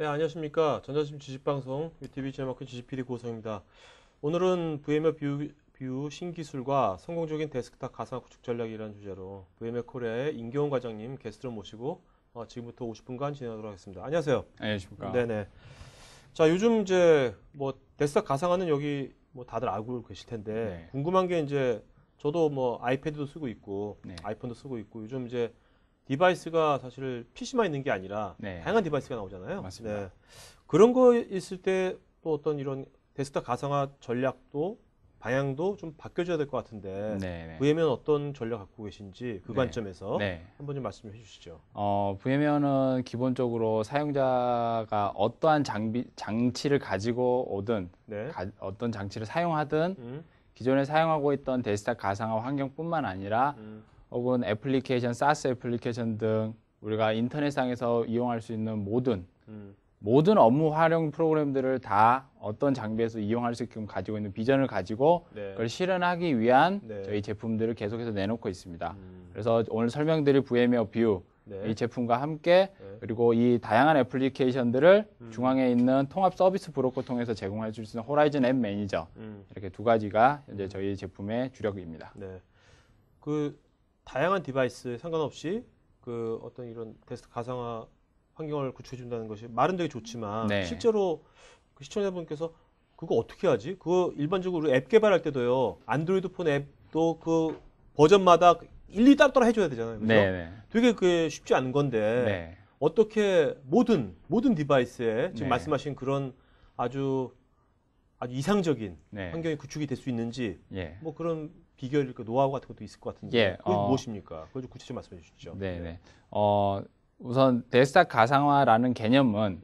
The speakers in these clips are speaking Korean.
네, 안녕하십니까. 전자심 주식방송 유튜브 제목은 주식PD 고성입니다. 오늘은 VMware 뷰 신기술과 성공적인 데스크탑 가상화 구축 전략이라는 주제로 VMware 코리아의 임경훈 과장님 게스트로 모시고 지금부터 50분간 진행하도록 하겠습니다. 안녕하세요. 안녕하십니까. 네네. 자, 요즘 이제 뭐 데스크탑 가상화는 여기 뭐 다들 알고 계실 텐데 네. 궁금한 게 이제 저도 뭐 아이패드도 쓰고 있고 네. 아이폰도 쓰고 있고 요즘 이제 디바이스가 사실 PC만 있는 게 아니라 네. 다양한 디바이스가 나오잖아요. 맞습니다. 네. 그런 거 있을 때 또 어떤 이런 데스크탑 가상화 전략도 방향도 좀 바뀌어져야 될 것 같은데 네. VM은 어떤 전략 갖고 계신지 그 네. 관점에서 네. 한번 좀 말씀해 주시죠. VMware는 기본적으로 사용자가 어떠한 장치를 가지고 오든 네. 어떤 장치를 사용하든 음, 기존에 사용하고 있던 데스크탑 가상화 환경뿐만 아니라 혹은 애플리케이션, 사스 애플리케이션 등 우리가 인터넷상에서 이용할 수 있는 모든 업무 활용 프로그램들을 다 어떤 장비에서 이용할 수 있게끔 가지고 있는 비전을 가지고 네. 그걸 실현하기 위한 네. 저희 제품들을 계속해서 내놓고 있습니다. 그래서 오늘 설명드릴 VMware 뷰 네. 이 제품과 함께 네. 그리고 이 다양한 애플리케이션들을 중앙에 있는 통합 서비스 브로커 통해서 제공해 줄 수 있는 호라이즌 앱 매니저 이렇게 두 가지가 현재 저희 제품의 주력입니다. 네. 그 다양한 디바이스 상관없이 그 어떤 이런 데스크탑 가상화 환경을 구축해 준다는 것이 말은 되게 좋지만 네. 실제로 그 시청자분께서 그거 어떻게 하지? 그거 일반적으로 앱 개발할 때도요. 안드로이드 폰 앱도 그 버전마다 일일이 따로따로 해줘야 되잖아요. 그죠? 네. 되게 그게 쉽지 않은 건데 네. 어떻게 모든 디바이스에 지금 네. 말씀하신 그런 아주 이상적인 네. 환경이 구축이 될 수 있는지 예. 뭐 그런 비결, 그 노하우 같은 것도 있을 것 같은데 예, 그게 무엇입니까? 그걸 좀 구체적으로 말씀해 주시죠. 네. 우선 데스크탑 가상화라는 개념은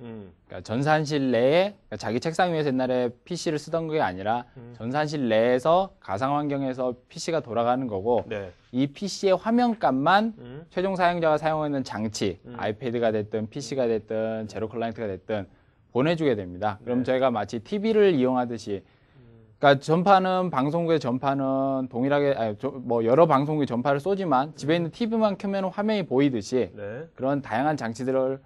그러니까 전산실 내에 그러니까 자기 책상 위에서 옛날에 PC를 쓰던 게 아니라 전산실 내에서 가상 환경에서 PC가 돌아가는 거고 네. 이 PC의 화면값만 최종 사용자가 사용하는 장치, 아이패드가 됐든 PC가 됐든 제로 클라이언트가 됐든 보내주게 됩니다. 그럼 네. 저희가 마치 TV를 이용하듯이 그러니까 방송국의 전파는 동일하게 뭐 여러 방송국의 전파를 쏘지만 집에 있는 TV만 켜면 화면이 보이듯이 네. 그런 다양한 장치들을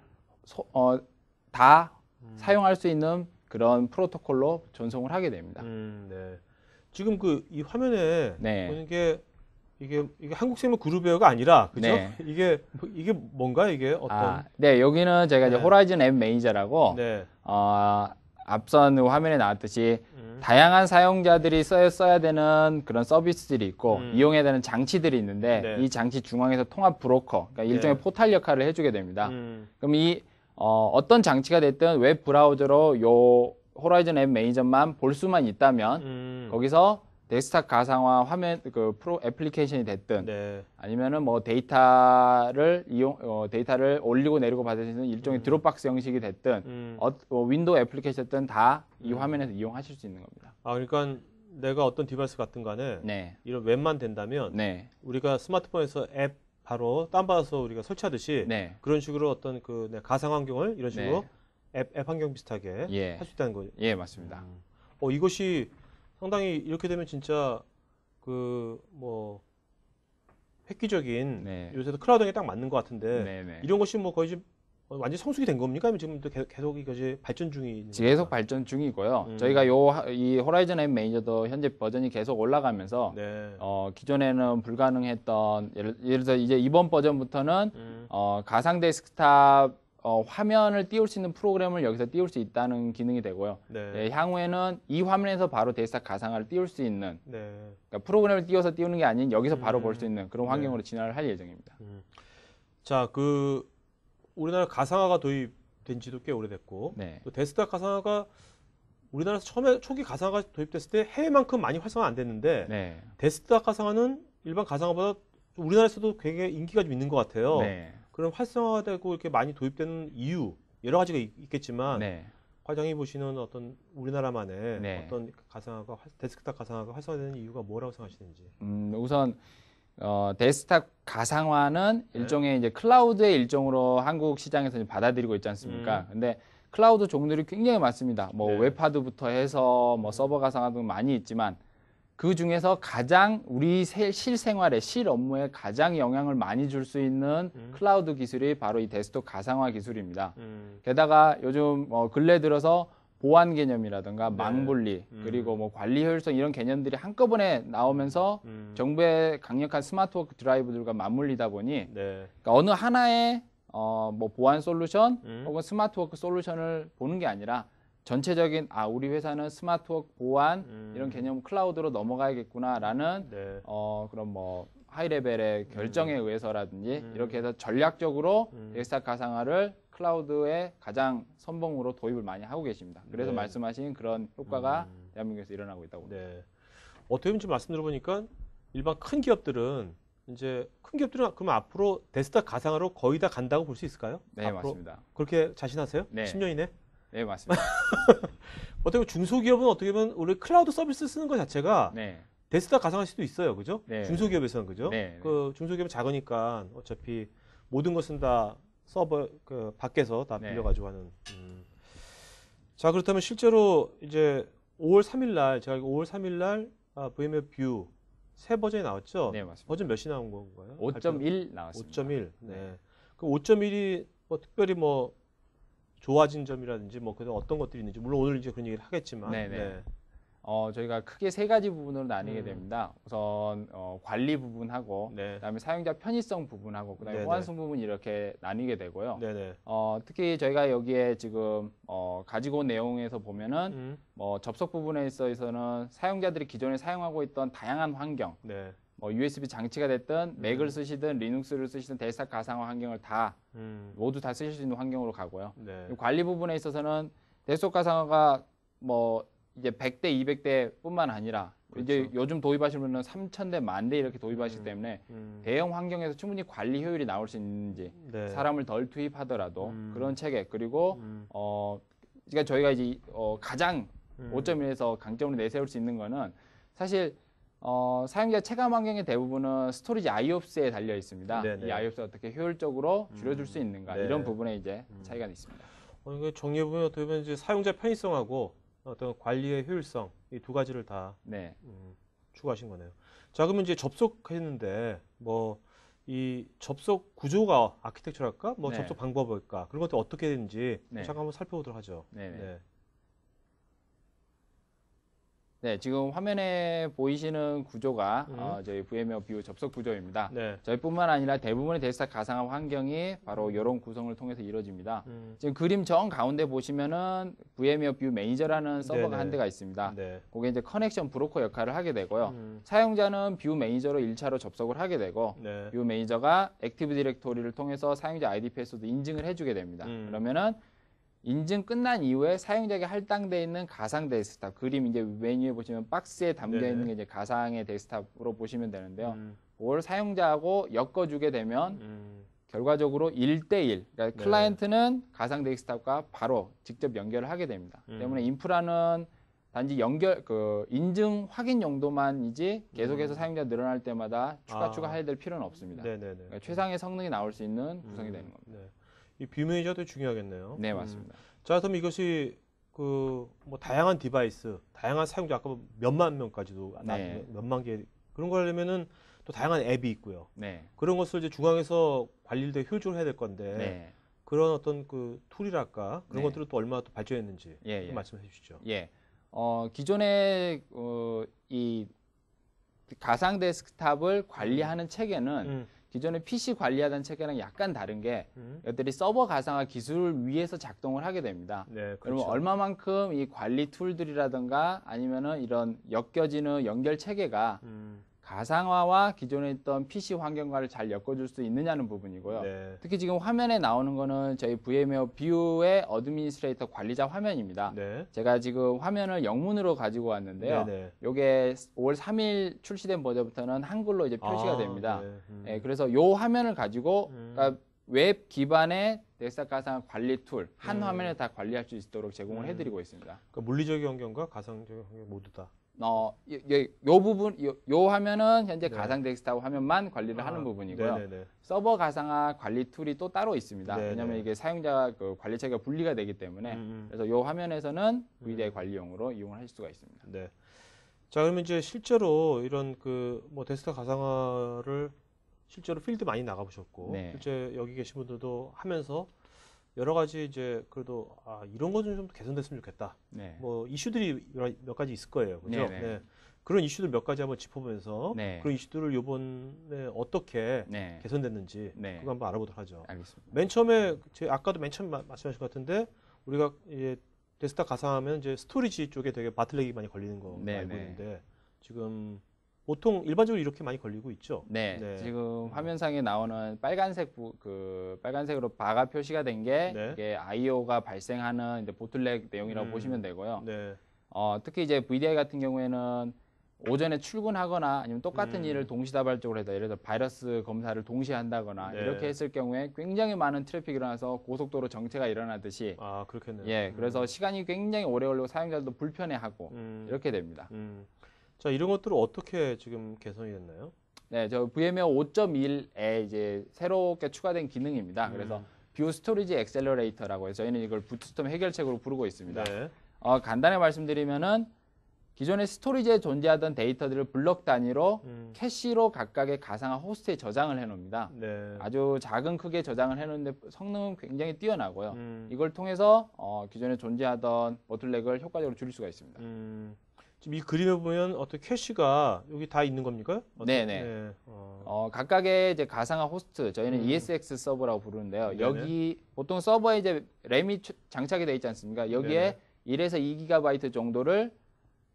다 사용할 수 있는 그런 프로토콜로 전송을 하게 됩니다. 네. 지금 그 이 화면에 네. 보는 게 이게 한국생물 그룹웨어가 아니라 그죠? 네. 이게 뭔가 이게 어떤 네, 여기는 제가 이제 네. 호라이즌 앱 매니저라고 네. 앞선 화면에 나왔듯이 다양한 사용자들이 써야 되는 그런 서비스들이 있고 이용해야 되는 장치들이 있는데 네. 이 장치 중앙에서 통합 브로커, 그러니까 일종의 네. 포탈 역할을 해주게 됩니다. 그럼 그럼 어떤 장치가 됐든 웹 브라우저로 요 호라이즌 앱 매니저만 볼 수만 있다면 거기서 데스크탑 가상화 화면 애플리케이션이 됐든 네. 아니면은 뭐 데이터를 올리고 내리고 받을 수 있는 일종의 드롭박스 형식이 됐든 윈도우 애플리케이션든 다 이 화면에서 이용하실 수 있는 겁니다. 그러니까 내가 어떤 디바이스 같은 간에 네. 이런 웹만 된다면 네. 우리가 스마트폰에서 앱 바로 다운받아서 우리가 설치하듯이 네. 그런 식으로 어떤 가상 환경을 이런 식으로 네. 앱 환경 비슷하게 예. 할 수 있다는 거죠. 예, 맞습니다. 이것이 상당히 이렇게 되면 진짜 뭐 획기적인 네. 요새도 클라우드에 딱 맞는 것 같은데 네. 이런 것이 뭐 거의 지금 완전 성숙이 된 겁니까? 아니면 지금도 계속 이것이 발전 중이 계속 발전 중이고요. 저희가 이 호라이즌 앱 매니저도 현재 버전이 계속 올라가면서 네. 기존에는 불가능했던 예를 들어서 이제 이번 버전부터는 가상 데스크탑 화면을 띄울 수 있는 프로그램을 여기서 띄울 수 있다는 기능이 되고요. 네. 향후에는 이 화면에서 바로 데스크탑 가상화를 띄울 수 있는 네. 그러니까 프로그램을 띄워서 띄우는 게 아닌 여기서 바로 볼 수 있는 그런 네. 환경으로 진화를 할 예정입니다. 자, 우리나라 가상화가 도입된 지도 꽤 오래됐고 네. 또 데스크탑 가상화가 우리나라에서 초기 가상화가 도입됐을 때 해외만큼 많이 활성화 안 됐는데 네. 데스크탑 가상화는 일반 가상화보다 좀 우리나라에서도 굉장히 인기가 좀 있는 것 같아요. 네. 그럼 활성화되고 이렇게 많이 도입되는 이유 여러 가지가 있겠지만 네. 과장이 보시는 어떤 우리나라만의 네. 어떤 데스크탑 가상화가 활성화되는 이유가 뭐라고 생각하시는지. 우선 데스크탑 가상화는 네. 일종의 이제 클라우드의 일종으로 한국 시장에서 이제 받아들이고 있지 않습니까? 근데 클라우드 종들이 굉장히 많습니다. 뭐 네. 웹하드부터 해서 뭐 서버 가상화 등 많이 있지만 그 중에서 가장 우리 실생활에 실 업무에 가장 영향을 많이 줄 수 있는 클라우드 기술이 바로 이 데스크톱 가상화 기술입니다. 게다가 요즘 근래 들어서 보안 개념이라든가 네. 망분리 그리고 뭐 관리 효율성 이런 개념들이 한꺼번에 나오면서 정부의 강력한 스마트워크 드라이브들과 맞물리다 보니 네. 그러니까 어느 하나의 뭐 보안 솔루션 혹은 스마트워크 솔루션을 보는 게 아니라 전체적인 우리 회사는 스마트워크 보안 이런 개념 클라우드로 넘어가야겠구나라는 네. 그런 뭐 하이 레벨의 결정에 의해서라든지 이렇게 해서 전략적으로 데스크탑 가상화를 클라우드의 가장 선봉으로 도입을 많이 하고 계십니다. 그래서 네. 말씀하신 그런 효과가 대한민국에서 일어나고 있다고 봅니다. 네. 어떻게 보면 지금 말씀 들어보니까 일반 큰 기업들은 이제 큰 기업들은 그럼 앞으로 데스크탑 가상화로 거의 다 간다고 볼 수 있을까요? 네, 앞으로 맞습니다. 그렇게 자신하세요? 네. 10년 이내? 네, 맞습니다. 어떻게 보면 중소기업은 어떻게 보면 우리 클라우드 서비스 쓰는 것 자체가 네. 데스크탑 가상화일 수도 있어요. 그죠? 네. 중소기업에서는 그죠? 네. 그 중소기업은 작으니까 어차피 모든 것은 다 서버 그 밖에서 다 네. 빌려가지고 하는. 자, 그렇다면 실제로 이제 5월 3일 날 제가 5월 3일 날 VMware 뷰 새 버전이 나왔죠? 네, 맞습니다. 버전 몇이 나온 건가요? 5.1 나왔습니다. 5.1. 네. 네. 그 5.1이 뭐 특별히 뭐 좋아진 점이라든지 뭐 그런 어떤 것들이 있는지 물론 오늘 이제 그런 얘기를 하겠지만. 네네. 네. 저희가 크게 세 가지 부분으로 나뉘게 됩니다. 우선 관리 부분하고 네. 그다음에 사용자 편의성 부분하고 그다음에 네네. 호환성 부분 이렇게 나뉘게 되고요. 네네. 특히 저희가 여기에 지금 가지고 온 내용에서 보면은 뭐 접속 부분에 있어서는 사용자들이 기존에 사용하고 있던 다양한 환경, 네. 뭐 USB 장치가 됐든 맥을 쓰시든 리눅스를 쓰시든 데스크탑 가상화 환경을 다 모두 다 쓰실 수 있는 환경으로 가고요. 네. 관리 부분에 있어서는 데스크탑 가상화가 뭐 이제 100대, 200대 뿐만 아니라 이제 그렇죠. 요즘 도입하시면은 3,000대, 10,000대 이렇게 도입하시기 때문에 대형 환경에서 충분히 관리 효율이 나올 수 있는지 네. 사람을 덜 투입하더라도 그런 체계 그리고 그러니까 저희가 이제 가장 5.1에서 강점으로 내세울 수 있는 거는 사실 사용자 체감 환경의 대부분은 스토리지 IOPS에 달려 있습니다. 네네. 이 IOPS를 어떻게 효율적으로 줄여줄 수 있는가 네. 이런 부분에 이제 차이가 있습니다. 이게 정리해 보면 어떻게 보면 이제 사용자 편의성하고 어떤 관리의 효율성 이 두 가지를 다 네. 추구하신 거네요. 자, 그러면 이제 접속했는데 뭐 이 접속 구조가 아키텍처랄까, 뭐 네. 접속 방법일까 그런 것도 어떻게 되는지 네. 잠깐 한번 살펴보도록 하죠. 네네. 네, 지금 화면에 보이시는 구조가 저희 VMware 뷰 접속 구조입니다. 네. 저희뿐만 아니라 대부분의 데스크탑 가상화 환경이 바로 이런 구성을 통해서 이루어집니다. 지금 그림 정 가운데 보시면은 VMware 뷰 매니저라는 서버가 네네. 한 대가 있습니다. 네. 그게 이제 커넥션 브로커 역할을 하게 되고요. 사용자는 뷰 매니저로 1차로 접속을 하게 되고 네. 뷰 매니저가 액티브 디렉토리를 통해서 사용자 아이디 패스워드 인증을 해주게 됩니다. 그러면은 인증 끝난 이후에 사용자에게 할당되어 있는 가상 데스크탑 그림 이제 메뉴에 보시면 박스에 담겨 네네. 있는 게 이제 가상의 데스크탑으로 보시면 되는데요. 그걸 사용자하고 엮어주게 되면 결과적으로 1대1 그러니까 네. 클라이언트는 가상 데스크탑과 바로 직접 연결을 하게 됩니다. 때문에 인프라는 단지 인증 확인 용도만이지 계속해서 사용자 늘어날 때마다 추가해야 될 필요는 없습니다. 네네네. 그러니까 최상의 성능이 나올 수 있는 구성이 되는 겁니다. 네. 이 뷰 매니저도 중요하겠네요. 네, 맞습니다. 자, 그럼 이것이 그 뭐 다양한 디바이스, 다양한 사용자 아까 몇만 명까지도 네. 몇만 개 그런 거 하려면은 또 다양한 앱이 있고요. 네. 그런 것을 이제 중앙에서 관리를 되게 효율적으로 해야 될 건데 네. 그런 어떤 그 툴이랄까 그런 네. 것들은 또 얼마나 또 발전했는지 예, 좀 예. 말씀해 주시죠. 예. 기존에 이 가상 데스크탑을 관리하는 체계는 기존에 PC 관리하던 체계랑 약간 다른 게 이것들이 서버 가상화 기술을 위해서 작동을 하게 됩니다. 네, 그러면 그렇죠. 얼마만큼 이 관리 툴들이라든가 아니면은 이런 엮여지는 연결 체계가 가상화와 기존에 있던 PC 환경과를 잘 엮어줄 수 있느냐는 부분이고요. 네. 특히 지금 화면에 나오는 거는 저희 VMware 뷰의 어드미니스트레이터 관리자 화면입니다. 네. 제가 지금 화면을 영문으로 가지고 왔는데요. 네네. 요게 5월 3일 출시된 버전부터는 한글로 이제 표시가 됩니다. 네. 예, 그래서 요 화면을 가지고 그러니까 웹 기반의 데스크탑 가상 관리 툴 한 화면에 다 관리할 수 있도록 제공을 해드리고 있습니다. 그러니까 물리적인 환경과 가상적인 환경 모두 다. 요 부분, 요 화면은 현재 네. 가상 데스크탑 화면만 관리를 하는 부분이고요. 네네네. 서버 가상화 관리 툴이 또 따로 있습니다. 네네. 왜냐하면 이게 사용자 그 관리 체계가 분리가 되기 때문에 그래서 요 화면에서는 VDI 관리용으로 이용을 할 수가 있습니다. 네. 자, 그러면 이제 실제로 이런 그 뭐 데스크탑 가상화를 실제로 필드 많이 나가보셨고, 네. 실제 여기 계신 분들도 하면서 여러 가지 이제 그래도 이런 거 좀 개선됐으면 좋겠다. 네. 뭐 이슈들이 몇 가지 있을 거예요, 그죠? 네네. 네. 그런 이슈들 몇 가지 한번 짚어보면서 네. 그런 이슈들을 이번에 어떻게 네. 개선됐는지 네. 그거 한번 알아보도록 하죠. 알겠습니다. 맨 처음에 아까도 맨 처음 말씀하신 것 같은데 우리가 이제 데스크탑 가상하면 이제 스토리지 쪽에 되게 바틀렉이 많이 걸리는 거 네, 알고 네. 있는데 지금 보통 일반적으로 이렇게 많이 걸리고 있죠. 네, 네. 지금 화면상에 나오는 빨간색 빨간색으로 바가 표시가 된 게 네. 이게 I/O가 발생하는 이제 보틀렉 내용이라고 보시면 되고요. 네. 특히 이제 VDI 같은 경우에는 오전에 출근하거나 아니면 똑같은 일을 동시다발적으로 해서 예를 들어 바이러스 검사를 동시에 한다거나 네. 이렇게 했을 경우에 굉장히 많은 트래픽이 일어나서 고속도로 정체가 일어나듯이 그렇겠네요. 예, 그래서 시간이 굉장히 오래 걸리고 사용자들도 불편해하고 이렇게 됩니다. 자, 이런 것들은 어떻게 지금 개선이 됐나요? 네, 저 VMware 5.1에 이제 새롭게 추가된 기능입니다. 그래서 뷰 스토리지 엑셀러레이터라고 해서 저희는 이걸 부트스톰 해결책으로 부르고 있습니다. 네. 간단히 말씀드리면은 기존의 스토리지에 존재하던 데이터들을 블럭 단위로 캐시로 각각의 가상화 호스트에 저장을 해놓습니다. 네. 아주 작은 크기에 저장을 해놓는데 성능은 굉장히 뛰어나고요. 이걸 통해서 기존에 존재하던 보틀렉을 효과적으로 줄일 수가 있습니다. 지금 이 그림에 보면 어떤 캐시가 여기 다 있는 겁니까? 네네. 네. 각각의 이제 가상화 호스트, 저희는 ESX 서버라고 부르는데요. 네네. 여기 보통 서버에 이제 램이 장착이 되어 있지 않습니까? 여기에 네네. 1에서 2GB 정도를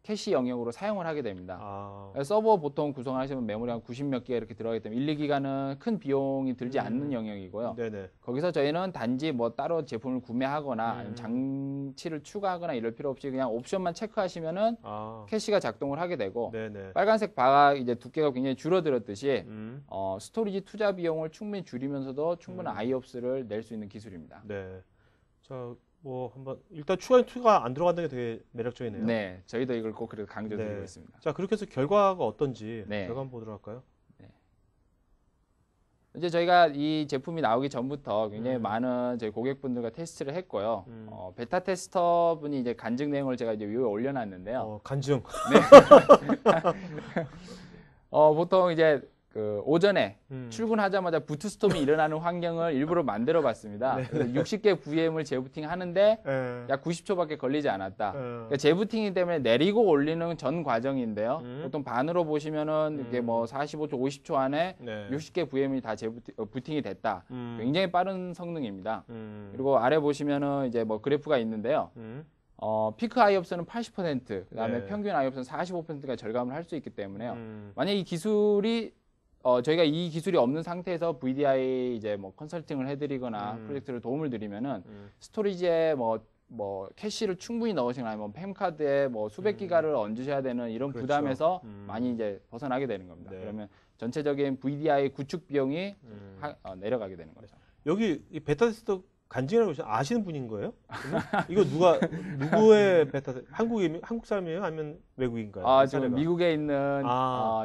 캐시 영역으로 사용을 하게 됩니다. 서버 보통 구성하시면 메모리 한 90몇 기가 이렇게 들어가기 때문에 1, 2기가는 큰 비용이 들지 않는 영역이고요. 네네. 거기서 저희는 단지 뭐 따로 제품을 구매하거나 아니면 장치를 추가하거나 이럴 필요 없이 그냥 옵션만 체크하시면은 캐시가 작동을 하게 되고 네네. 빨간색 바가 이제 두께가 굉장히 줄어들었듯이 스토리지 투자 비용을 충분히 줄이면서도 충분한 IOPS를 낼 수 있는 기술입니다. 네. 자, 뭐 한번 일단 추가 안 들어간다는 게 되게 매력적이네요. 네, 저희도 이걸 꼭 그래도 강조드리고 있습니다. 자, 그렇게 해서 결과가 어떤지 네. 결과 한번 보도록 할까요? 이제 저희가 이 제품이 나오기 전부터 굉장히 많은 저희 고객분들과 테스트를 했고요. 베타 테스터 분이 이제 간증 내용을 제가 이제 위에 올려놨는데요. 간증. 보통 이제 그 오전에 출근하자마자 부트스톰이 일어나는 환경을 일부러 만들어 봤습니다. 그래서 60개 VM을 재부팅 하는데 약 90초밖에 걸리지 않았다. 그러니까 재부팅이 때문에 내리고 올리는 전 과정인데요. 보통 반으로 보시면은 이게 뭐 45초, 50초 안에 60개 VM이 다 부팅이 됐다. 굉장히 빠른 성능입니다. 그리고 아래 보시면은 이제 뭐 그래프가 있는데요. 피크 IOPS는 80%, 그다음에 평균 IOPS는 45%가 절감을 할 수 있기 때문에요. 만약 이 기술이 저희가 이 기술이 없는 상태에서 VDI 이제 뭐 컨설팅을 해드리거나 프로젝트를 도움을 드리면은 스토리지에 뭐 캐시를 충분히 넣으시거나 뭐 팸카드에 뭐 수백 기가를 얹으셔야 되는 이런 그렇죠. 부담에서 많이 이제 벗어나게 되는 겁니다. 그러면 전체적인 VDI 구축 비용이 내려가게 되는 거죠. 여기 이 베타 테스터 간증이라고 아시는 분인 거예요? 이거 누구의 베타 한국 사람이에요? 아니면 외국인가요? 지금 미국에 있는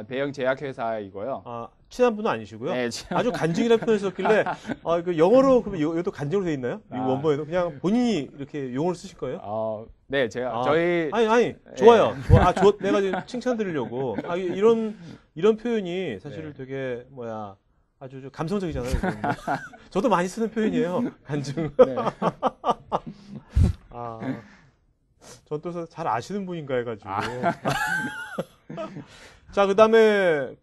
대형 제약회사이고요. 친한 분은 아니시고요? 네, 아주 간증이라는 표현을 썼길래 그 영어로 그러면 이것도 간증으로 돼 있나요? 미국 원본에도 그냥 본인이 이렇게 용어를 쓰실 거예요? 네, 제가 저희 아니 좋아요. 내가 지금 칭찬 드리려고 이런 표현이 사실 되게 아주 감성적이잖아요. 저도 많이 쓰는 표현이에요. 간증. 네. 전 또 잘 아시는 분인가 해가지고. 자, 그다음에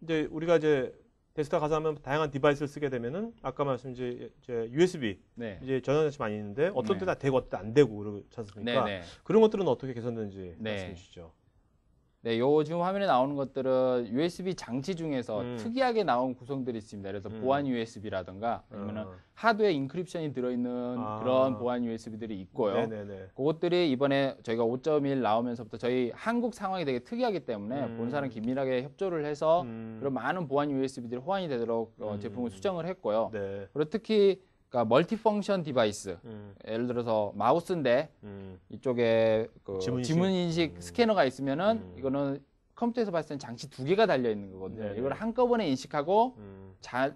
이제 우리가 이제 데스크탑 가상하면 다양한 디바이스를 쓰게 되면은 아까 말씀 이제 USB 이제 전환장치 많이 있는데 어떤 때 다 되고 어떤 때 안 되고 그러지 않습니까? 그런 것들은 어떻게 개선되는지 말씀해 주시죠. 네, 요 지금 화면에 나오는 것들은 USB 장치 중에서 특이하게 나온 구성들이 있습니다. 그래서 보안 USB라든가 아니면은 하드웨어 인크립션이 들어있는 그런 보안 USB들이 있고요. 네네네. 그것들이 이번에 저희가 5.1 나오면서부터 저희 한국 상황이 되게 특이하기 때문에 본사랑 긴밀하게 협조를 해서 그런 많은 보안 USB들이 호환이 되도록 제품을 수정을 했고요. 그리고 특히 그러니까 멀티펑션 디바이스, 예를 들어서 마우스인데 이쪽에 지문 인식 스캐너가 있으면은 이거는 컴퓨터에서 봤을 땐 장치 2개가 달려 있는 거거든요. 이걸 한꺼번에 인식하고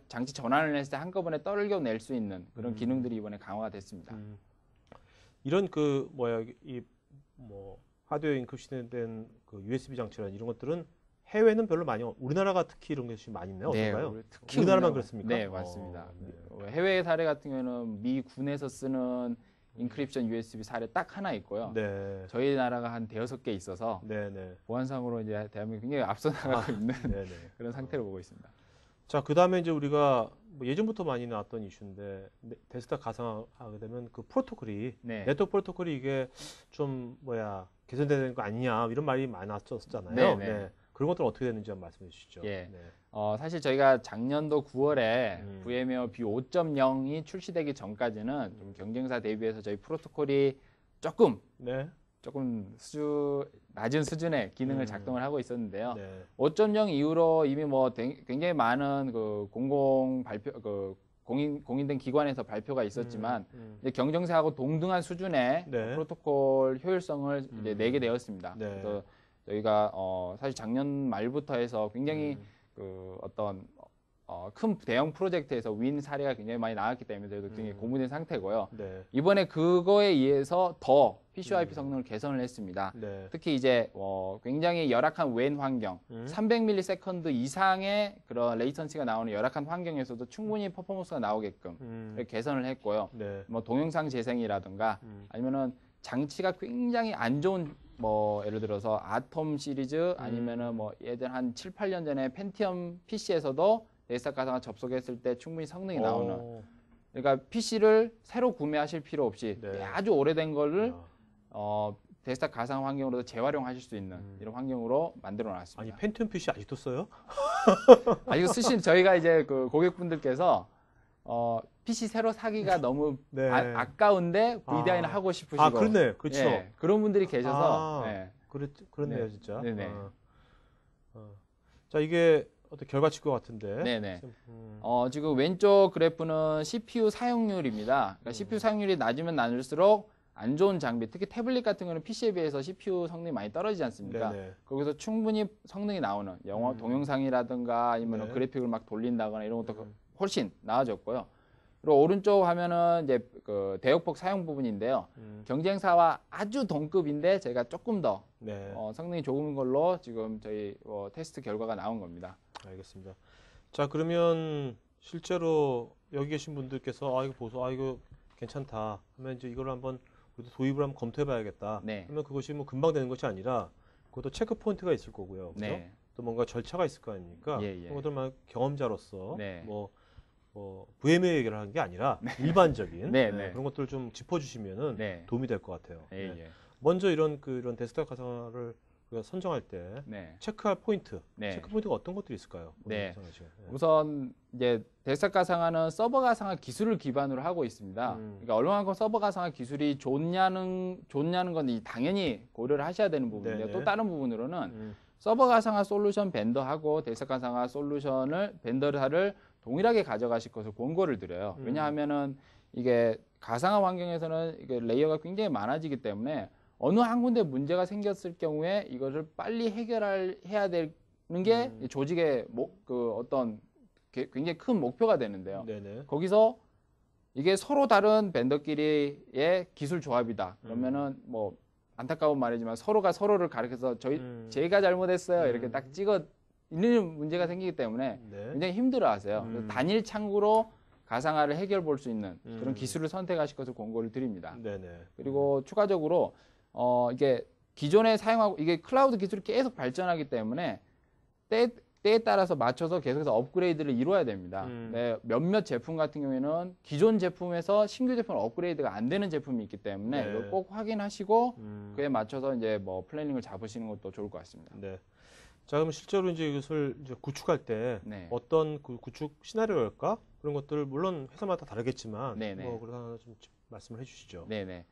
장치 전환을 했을 때 한꺼번에 떨겨 낼 수 있는 그런 기능들이 이번에 강화가 됐습니다. 이런 하드웨어 인크립션 된 그 USB 장치나 이런 것들은 해외는 별로 많이 우리나라가 특히 이런 것이 많이 있나요? 어떤가요? 특히 우리나라만 그렇습니까? 네, 맞습니다. 네. 해외 사례 같은 경우는 미 군에서 쓰는 인크립션 USB 사례 딱 하나 있고요. 네. 저희 나라가 한 대여섯 개 있어서 네, 네. 보안상으로 이제 대한민국이 굉장히 앞서 나가고 있는 네, 네. 그런 상태로 보고 있습니다. 자, 그다음에 이제 우리가 뭐 예전부터 많이 나왔던 이슈인데 데스크탑 가상화하게 되면 그 프로토콜이 네. 네트워크 프로토콜이 이게 좀 개선되는 거 아니냐 이런 말이 많았었잖아요. 네, 네. 네. 그런 것들은 어떻게 되는지 한번 말씀해 주시죠. 예. 네. 사실 저희가 작년도 9월에 음. VM웨어 뷰 5.0이 출시되기 전까지는 좀 경쟁사 대비해서 저희 프로토콜이 조금 네. 낮은 수준의 기능을 작동을 하고 있었는데요. 네. 5.0 이후로 이미 뭐 굉장히 많은 그 공인된 기관에서 발표가 있었지만 이제 경쟁사하고 동등한 수준의 네. 프로토콜 효율성을 이제 내게 되었습니다. 네. 그래서 저희가 사실 작년 말부터 해서 굉장히 그 어떤 큰 대형 프로젝트에서 윈 사례가 굉장히 많이 나왔기 때문에 저희도 굉장히 고무된 상태고요. 네. 이번에 그거에 의해서 더 PCIP 성능을 개선을 했습니다. 네. 특히 이제 굉장히 열악한 웬 환경, 300ms 이상의 그런 레이턴시가 나오는 열악한 환경에서도 충분히 퍼포먼스가 나오게끔 이렇게 개선을 했고요. 네. 뭐 동영상 재생이라든가 아니면은 장치가 굉장히 안 좋은 뭐 예를 들어서 아톰 시리즈 아니면은 뭐 예전 한 7, 8년 전에 펜티엄 PC에서도 데스크탑 가상화 접속했을 때 충분히 성능이 나오는, 그러니까 PC를 새로 구매하실 필요 없이 네. 아주 오래된 거를 데스크탑 가상 환경으로도 재활용하실 수 있는 이런 환경으로 만들어 아니 놨습니다. 펜티엄 PC 아직도 써요? 이거 쓰신 저희가 이제 그 고객분들께서 PC 새로 사기가 너무 네. 아까운데 VDI는 하고 싶으시고 그렇네. 그렇죠. 예, 그런 분들이 계셔서 예. 그렇네요, 네. 진짜. 네네. 자, 이게 어떤 결과치일 것 같은데. 네네. 지금 왼쪽 그래프는 CPU 사용률입니다. 그러니까 CPU 사용률이 낮으면 낮을수록 안 좋은 장비, 특히 태블릿 같은 경우는 PC에 비해서 CPU 성능이 많이 떨어지지 않습니까? 네네. 거기서 충분히 성능이 나오는 동영상이라든가 아니면 네. 그래픽을 막 돌린다거나 이런 것도 훨씬 나아졌고요. 그리고 오른쪽 화면은 이제 그 대역폭 사용 부분인데요. 경쟁사와 아주 동급인데 저희가 조금 더 네. 성능이 좋은 걸로 지금 저희 테스트 결과가 나온 겁니다. 알겠습니다. 자, 그러면 실제로 여기 계신 분들께서 이거 보소, 이거 괜찮다 하면 이제 이걸 한번 우리도 도입을 한번 검토해 봐야겠다. 네. 그러면 그것이 뭐 금방 되는 것이 아니라 그것도 체크 포인트가 있을 거고요. 그죠? 네. 또 뭔가 절차가 있을 거 아닙니까? 예, 예. 그런 것들만 경험자로서 네. 뭐 VM웨어 얘기를 하는 게 아니라 일반적인 네, 네. 그런 것들을 좀 짚어주시면은 네. 도움이 될 것 같아요. 예, 네. 예. 먼저 이런 데스크탑 가상화를 우리가 선정할 때 네. 체크할 포인트, 네. 체크 포인트가 어떤 것들이 있을까요? 네. 선정하시면. 우선 이제 데스크탑 가상화는 서버 가상화 기술을 기반으로 하고 있습니다. 그러니까 얼마만큼 서버 가상화 기술이 좋냐는 건 당연히 고려를 하셔야 되는 부분인데요. 네네. 또 다른 부분으로는 서버 가상화 솔루션 벤더하고 데스크탑 가상화 솔루션을 벤더를 동일하게 가져가실 것을 권고를 드려요. 왜냐하면은 이게 가상화 환경에서는 이게 레이어가 굉장히 많아지기 때문에 어느 한 군데 문제가 생겼을 경우에 이것을 빨리 해야 되는 게 조직의 어떤 굉장히 큰 목표가 되는데요. 네네. 거기서 이게 서로 다른 벤더끼리의 기술 조합이다. 그러면은 뭐 안타까운 말이지만 서로가 서로를 가리켜서 제가 잘못했어요. 이렇게 딱 찍어 있는 문제가 생기기 때문에 네. 굉장히 힘들어하세요. 그래서 단일 창구로 가상화를 해결 볼 수 있는 그런 기술을 선택하실 것을 권고를 드립니다. 네네. 그리고 추가적으로 이게 기존에 사용하고 이게 클라우드 기술이 계속 발전하기 때문에 때에 따라서 맞춰서 계속해서 업그레이드를 이루어야 됩니다. 네, 몇몇 제품 같은 경우에는 기존 제품에서 신규 제품 업그레이드가 안 되는 제품이 있기 때문에 네. 이걸 꼭 확인하시고 그에 맞춰서 이제 뭐 플래닝을 잡으시는 것도 좋을 것 같습니다. 네. 자, 그럼 실제로 이제 이것을 이제 구축할 때 네. 어떤 그 구축 시나리오일까? 그런 것들을 물론 회사마다 다르겠지만 네네. 뭐 그런 하나 좀 말씀을 해주시죠. 네네.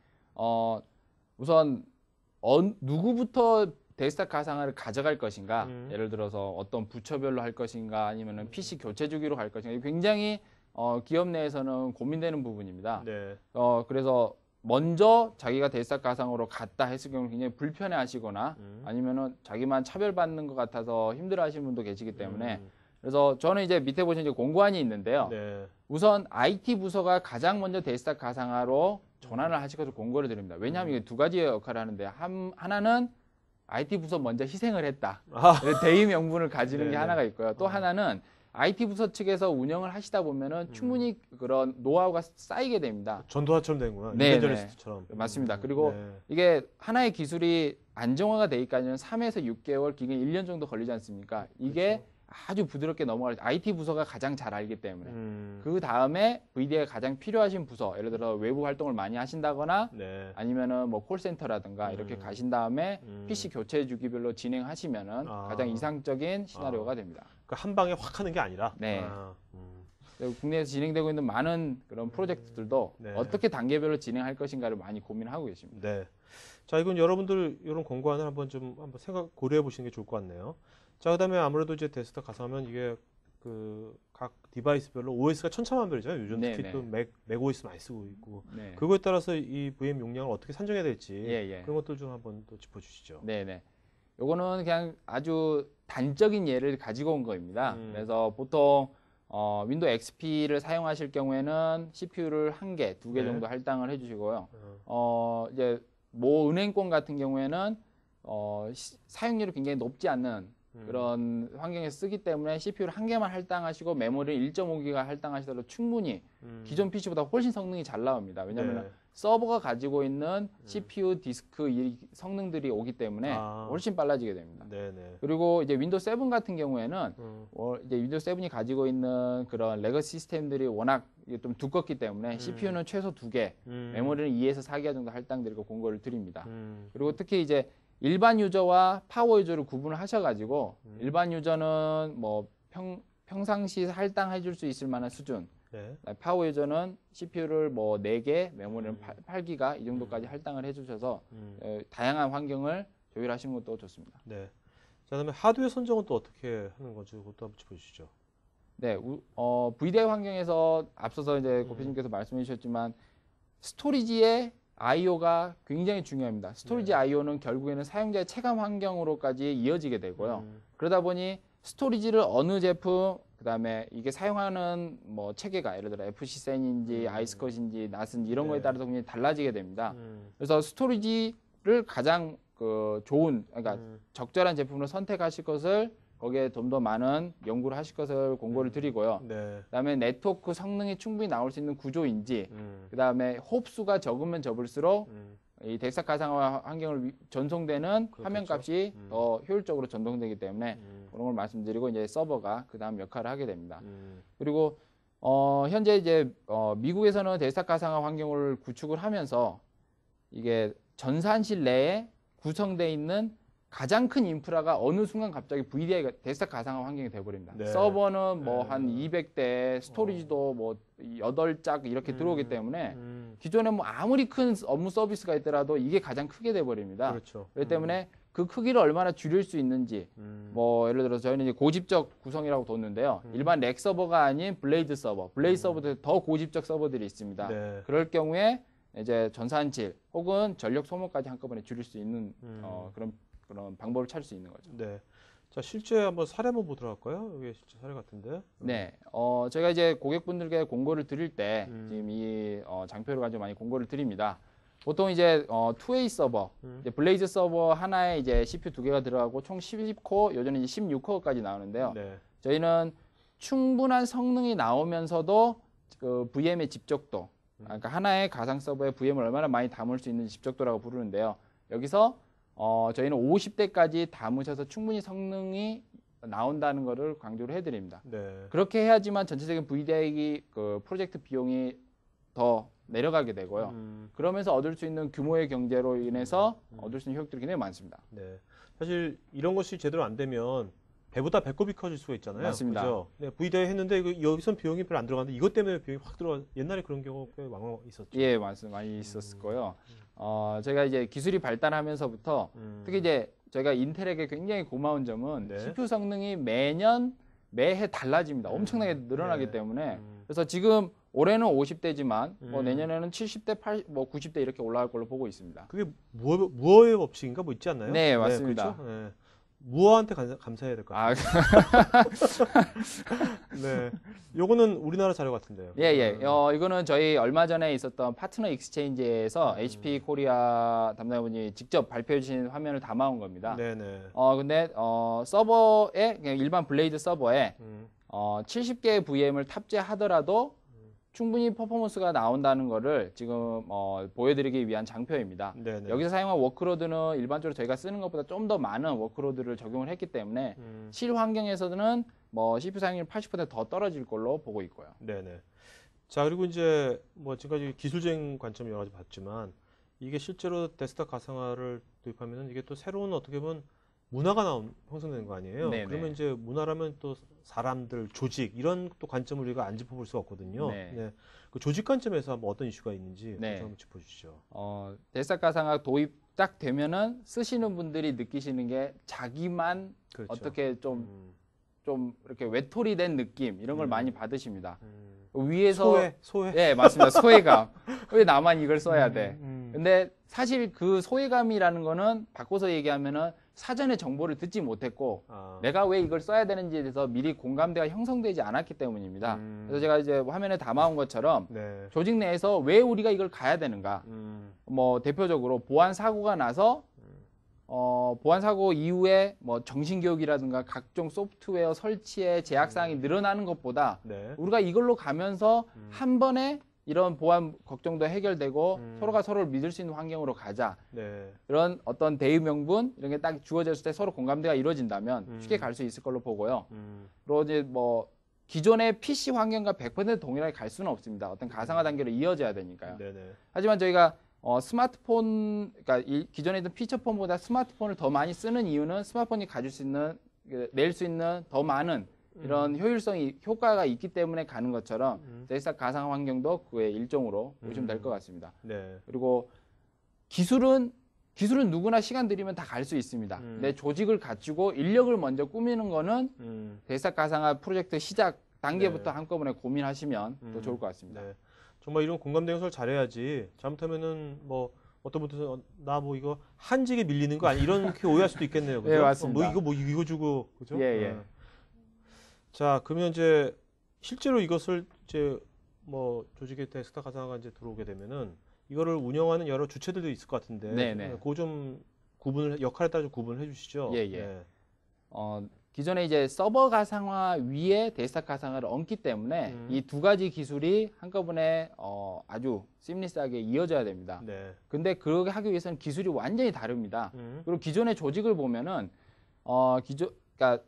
우선 누구부터 데스크탑 가상화를 가져갈 것인가? 예를 들어서 어떤 부처별로 할 것인가? 아니면은 PC 교체 주기로 갈 것인가? 이게 굉장히 기업 내에서는 고민되는 부분입니다. 네. 그래서 먼저 자기가 데스크탑 가상으로 갔다 했을 경우 굉장히 불편해 하시거나 아니면은 자기만 차별받는 것 같아서 힘들어 하시는 분도 계시기 때문에 그래서 저는 이제 밑에 보시면 이제 공고안이 있는데요. 네. 우선 IT 부서가 가장 먼저 데스크탑 가상화로 전환을 하시고서 공고를 드립니다. 왜냐하면 이게 두 가지의 역할을 하는데 하나는 IT 부서 먼저 희생을 했다. 대의 명분을 가지는 게 하나가 있고요. 또 하나는 IT 부서 측에서 운영을 하시다 보면은 충분히 그런 노하우가 쌓이게 됩니다. 전도사처럼 되는구나. 네, 이벤저리스트처럼. 맞습니다. 그리고 네. 이게 하나의 기술이 안정화가 되기까지는 3에서 6개월, 기간 1년 정도 걸리지 않습니까? 이게 그렇죠. 아주 부드럽게 넘어갈 때 IT 부서가 가장 잘 알기 때문에 그 다음에 VDA가 가장 필요하신 부서, 예를 들어 외부 활동을 많이 하신다거나 네. 아니면은 뭐 콜센터라든가 이렇게 가신 다음에 PC 교체 주기별로 진행하시면은 가장 이상적인 시나리오가 됩니다. 그러니까 한 방에 확 하는 게 아니라. 네. 국내에서 진행되고 있는 많은 그런 프로젝트들도 어떻게 단계별로 진행할 것인가를 많이 고민하고 계십니다. 네. 자, 이건 여러분들 이런 권고안을 한번 생각 고려해 보시는 게 좋을 것 같네요. 자, 그다음에 아무래도 이제 데스크탑 가상하면 이게 그 각 디바이스별로 OS가 천차만별이잖아요. 요즘 특히 또 맥 OS 많이 쓰고 있고 그거에 따라서 이 VM 용량을 어떻게 산정해야 될지 그런 것들 좀 한번 또 짚어주시죠. 네네. 요거는 그냥 아주 단적인 예를 가지고 온 겁니다. 그래서 보통 윈도우 XP를 사용하실 경우에는 CPU를 1개, 2개 정도 할당을 해주시고요. 이제 모 은행권 같은 경우에는 사용률이 굉장히 높지 않는 그런 환경에서 쓰기 때문에 CPU를 1개만 할당하시고 메모리를 1.5기가 할당하시더라도 충분히 기존 PC보다 훨씬 성능이 잘 나옵니다. 왜냐하면 서버가 가지고 있는 CPU, 디스크 이 성능들이 오기 때문에 훨씬 빨라지게 됩니다. 그리고 이제 윈도우 7 같은 경우에는 이제 윈도우 7이 가지고 있는 그런 레거시 시스템들이 워낙 좀 두껍기 때문에 CPU는 최소 2개, 메모리는 2에서 4기가 정도 할당드리고 공고를 드립니다. 그리고 특히 이제 일반 유저와 파워 유저를 구분을 하셔가지고 일반 유저는 뭐 평상시 할당해 줄 수 있을 만한 수준, 파워 유저는 CPU를 뭐 4개, 메모리는 8기가 이 정도까지 할당을 해주셔서 다양한 환경을 조율하시는 것도 좋습니다. 네. 자, 그다음에 하드웨어 선정은 또 어떻게 하는 건지 그것도 한번 짚어주시죠. 네, VDI 환경에서 앞서서 이제 고표님께서 말씀해 주셨지만 스토리지의 IO가 굉장히 중요합니다. 스토리지 IO는 결국에는 사용자의 체감 환경으로까지 이어지게 되고요. 그러다 보니 스토리지를 어느 제품, 그 다음에 이게 사용하는 뭐 체계가 예를 들어 FC센인지 아이스컷인지 낫인지 이런 거에 따라서 굉장히 달라지게 됩니다. 그래서 스토리지를 가장 좋은, 그러니까 적절한 제품으로 선택하실 것을 거기에 좀 더 많은 연구를 하실 것을 공고를 드리고요. 그다음에 네트워크 성능이 충분히 나올 수 있는 구조인지, 그다음에 홉수가 적으면 적을수록 이 덱사 가상화 환경을 전송되는 화면값이 더 효율적으로 전송되기 때문에 그런 걸 말씀드리고 이제 서버가 그다음 역할을 하게 됩니다. 그리고 현재 이제 미국에서는 덱사 가상화 환경을 구축을 하면서 이게 전산실 내에 구성되어 있는 가장 큰 인프라가 어느 순간 갑자기 VDI가 덱스탑 가상화 환경이 돼버립니다. 서버는 뭐 한 200대, 스토리지도 뭐 8짝 이렇게 들어오기 때문에 기존에 뭐 아무리 큰 업무 서비스가 있더라도 이게 가장 크게 돼버립니다. 그렇기 때문에 그 크기를 얼마나 줄일 수 있는지 뭐 예를 들어서 저희는 이제 고집적 구성이라고 뒀는데요. 일반 렉 서버가 아닌 블레이드 서버, 블레이드 서버도 더 고집적 서버들이 있습니다. 그럴 경우에 이제 전산실 혹은 전력 소모까지 한꺼번에 줄일 수 있는 그런 방법을 찾을 수 있는 거죠. 네. 자, 실제 한번 사례 한번 보도록 할까요? 이게 실제 사례 같은데. 네. 제가 이제 고객분들께 공고를 드릴 때 지금 이 장표를 가지고 많이 공고를 드립니다. 보통 이제 2A 서버, 이제 블레이즈 서버 하나에 이제 CPU 2개가 들어가고 총 10코어, 요즘은 이제 16코어까지 나오는데요. 저희는 충분한 성능이 나오면서도 그 VM의 집적도, 그러니까 하나의 가상 서버에 VM을 얼마나 많이 담을 수 있는 집적도라고 부르는데요. 여기서 저희는 50대까지 담으셔서 충분히 성능이 나온다는 것을 강조를 해드립니다. 그렇게 해야지만 전체적인 VDI 그 프로젝트 비용이 더 내려가게 되고요. 그러면서 얻을 수 있는 규모의 경제로 인해서 얻을 수 있는 효율들이 굉장히 많습니다. 사실 이런 것이 제대로 안 되면 배보다 배꼽이 커질 수가 있잖아요. 맞습니다. 그죠? 네, VDI 했는데 여기선 비용이 별로 안 들어가는데 이것 때문에 비용이 확 들어가. 옛날에 그런 경우가 꽤 왕왕 있었죠. 예, 맞습니다. 많이 있었을 거예요. 제가 이제 기술이 발달하면서부터 특히 이제 저희가 인텔에게 굉장히 고마운 점은 CPU 성능이 매해 달라집니다. 엄청나게 늘어나기 때문에 그래서 지금 올해는 50대지만 뭐 내년에는 70대, 뭐 90대 이렇게 올라갈 걸로 보고 있습니다. 그게 무어의 법칙인가 뭐 있지 않나요? 네, 맞습니다. 그렇죠? 무어한테 감사해야 될 것 같아요. 네. 요거는 우리나라 자료 같은데요. 예. 이거는 저희 얼마 전에 있었던 파트너 익스체인지에서 HP 코리아 담당자분이 직접 발표해 주신 화면을 담아온 겁니다. 네네. 근데 서버에 그냥 일반 블레이드 서버에 70개의 VM을 탑재하더라도 충분히 퍼포먼스가 나온다는 거를 지금 보여드리기 위한 장표입니다. 네네. 여기서 사용한 워크로드는 일반적으로 저희가 쓰는 것보다 좀 더 많은 워크로드를 적용을 했기 때문에 실 환경에서는 뭐 CPU 사용률 80%더 떨어질 걸로 보고 있고요. 네네. 자, 그리고 이제 뭐 지금까지 기술적인 관점 여러 가지 봤지만 이게 실제로 데스크탑 가상화를 도입하면은 이게 또 새로운 어떻게 보면 문화가 형성되는 거 아니에요? 네네. 그러면 이제 문화라면 또 사람들, 조직 이런 또 관점을 우리가 안 짚어볼 수가 없거든요. 네. 네. 그 조직 관점에서 한번 어떤 이슈가 있는지 네. 한번 짚어주시죠. 데스크탑 가상화 도입 딱 되면은 쓰시는 분들이 느끼시는 게 자기만 그렇죠. 어떻게 좀 이렇게 외톨이 된 느낌 이런 걸 많이 받으십니다. 위에서 소외. 예, 맞습니다. 소외감. 왜 나만 이걸 써야 돼? 근데 사실 그 소외감이라는 거는 바꿔서 얘기하면은 사전에 정보를 듣지 못했고 내가 왜 이걸 써야 되는지에 대해서 미리 공감대가 형성되지 않았기 때문입니다. 그래서 제가 이제 화면에 담아온 것처럼 네. 조직 내에서 왜 우리가 이걸 가야 되는가? 뭐 대표적으로 보안 사고가 나서 보안 사고 이후에 뭐 정신교육이라든가 각종 소프트웨어 설치에 제약사항이 늘어나는 것보다 네. 우리가 이걸로 가면서 한 번에 이런 보안 걱정도 해결되고 서로가 서로를 믿을 수 있는 환경으로 가자. 네. 이런 어떤 대의 명분 이런 게 딱 주어졌을 때 서로 공감대가 이루어진다면 쉽게 갈 수 있을 걸로 보고요. 그리고 이제 뭐 기존의 PC 환경과 100% 동일하게 갈 수는 없습니다. 어떤 가상화 단계로 이어져야 되니까요. 네네. 하지만 저희가 스마트폰, 그러니까 기존에 있던 피처폰보다 스마트폰을 더 많이 쓰는 이유는 스마트폰이 가질 수 있는, 낼 수 있는 더 많은 이런 효과가 있기 때문에 가는 것처럼 데스크탑 가상화 환경도 그의 일종으로 보시면 될 것 같습니다. 네. 그리고 기술은 누구나 시간 들이면 다 갈 수 있습니다. 내 조직을 갖추고 인력을 먼저 꾸미는 거는 데스크탑 가상화 프로젝트 시작 단계부터 한꺼번에 고민하시면 더 좋을 것 같습니다. 네. 정말 이런 공감대 형성을 잘해야지 잘못하면은 뭐 어떤 분들은 나 뭐 이거 한직에 밀리는 거 아니 이렇게 오해할 수도 있겠네요. 그죠? 네, 맞습니다. 뭐 이거 주고 그죠? 예. 자, 그러면 이제 실제로 이것을 이제 뭐 조직의 데스크탑 가상화가 이제 들어오게 되면은 이거를 운영하는 여러 주체들도 있을 것 같은데 네네. 그거 좀 역할에 따라 좀 구분을 해주시죠. 예. 네. 기존에 이제 서버 가상화 위에 데스크탑 가상화를 얹기 때문에 이 두 가지 기술이 한꺼번에 아주 시밀리스하게 이어져야 됩니다. 네. 근데 그렇게 하기 위해서는 기술이 완전히 다릅니다. 그리고 기존의 조직을 보면은 그러니까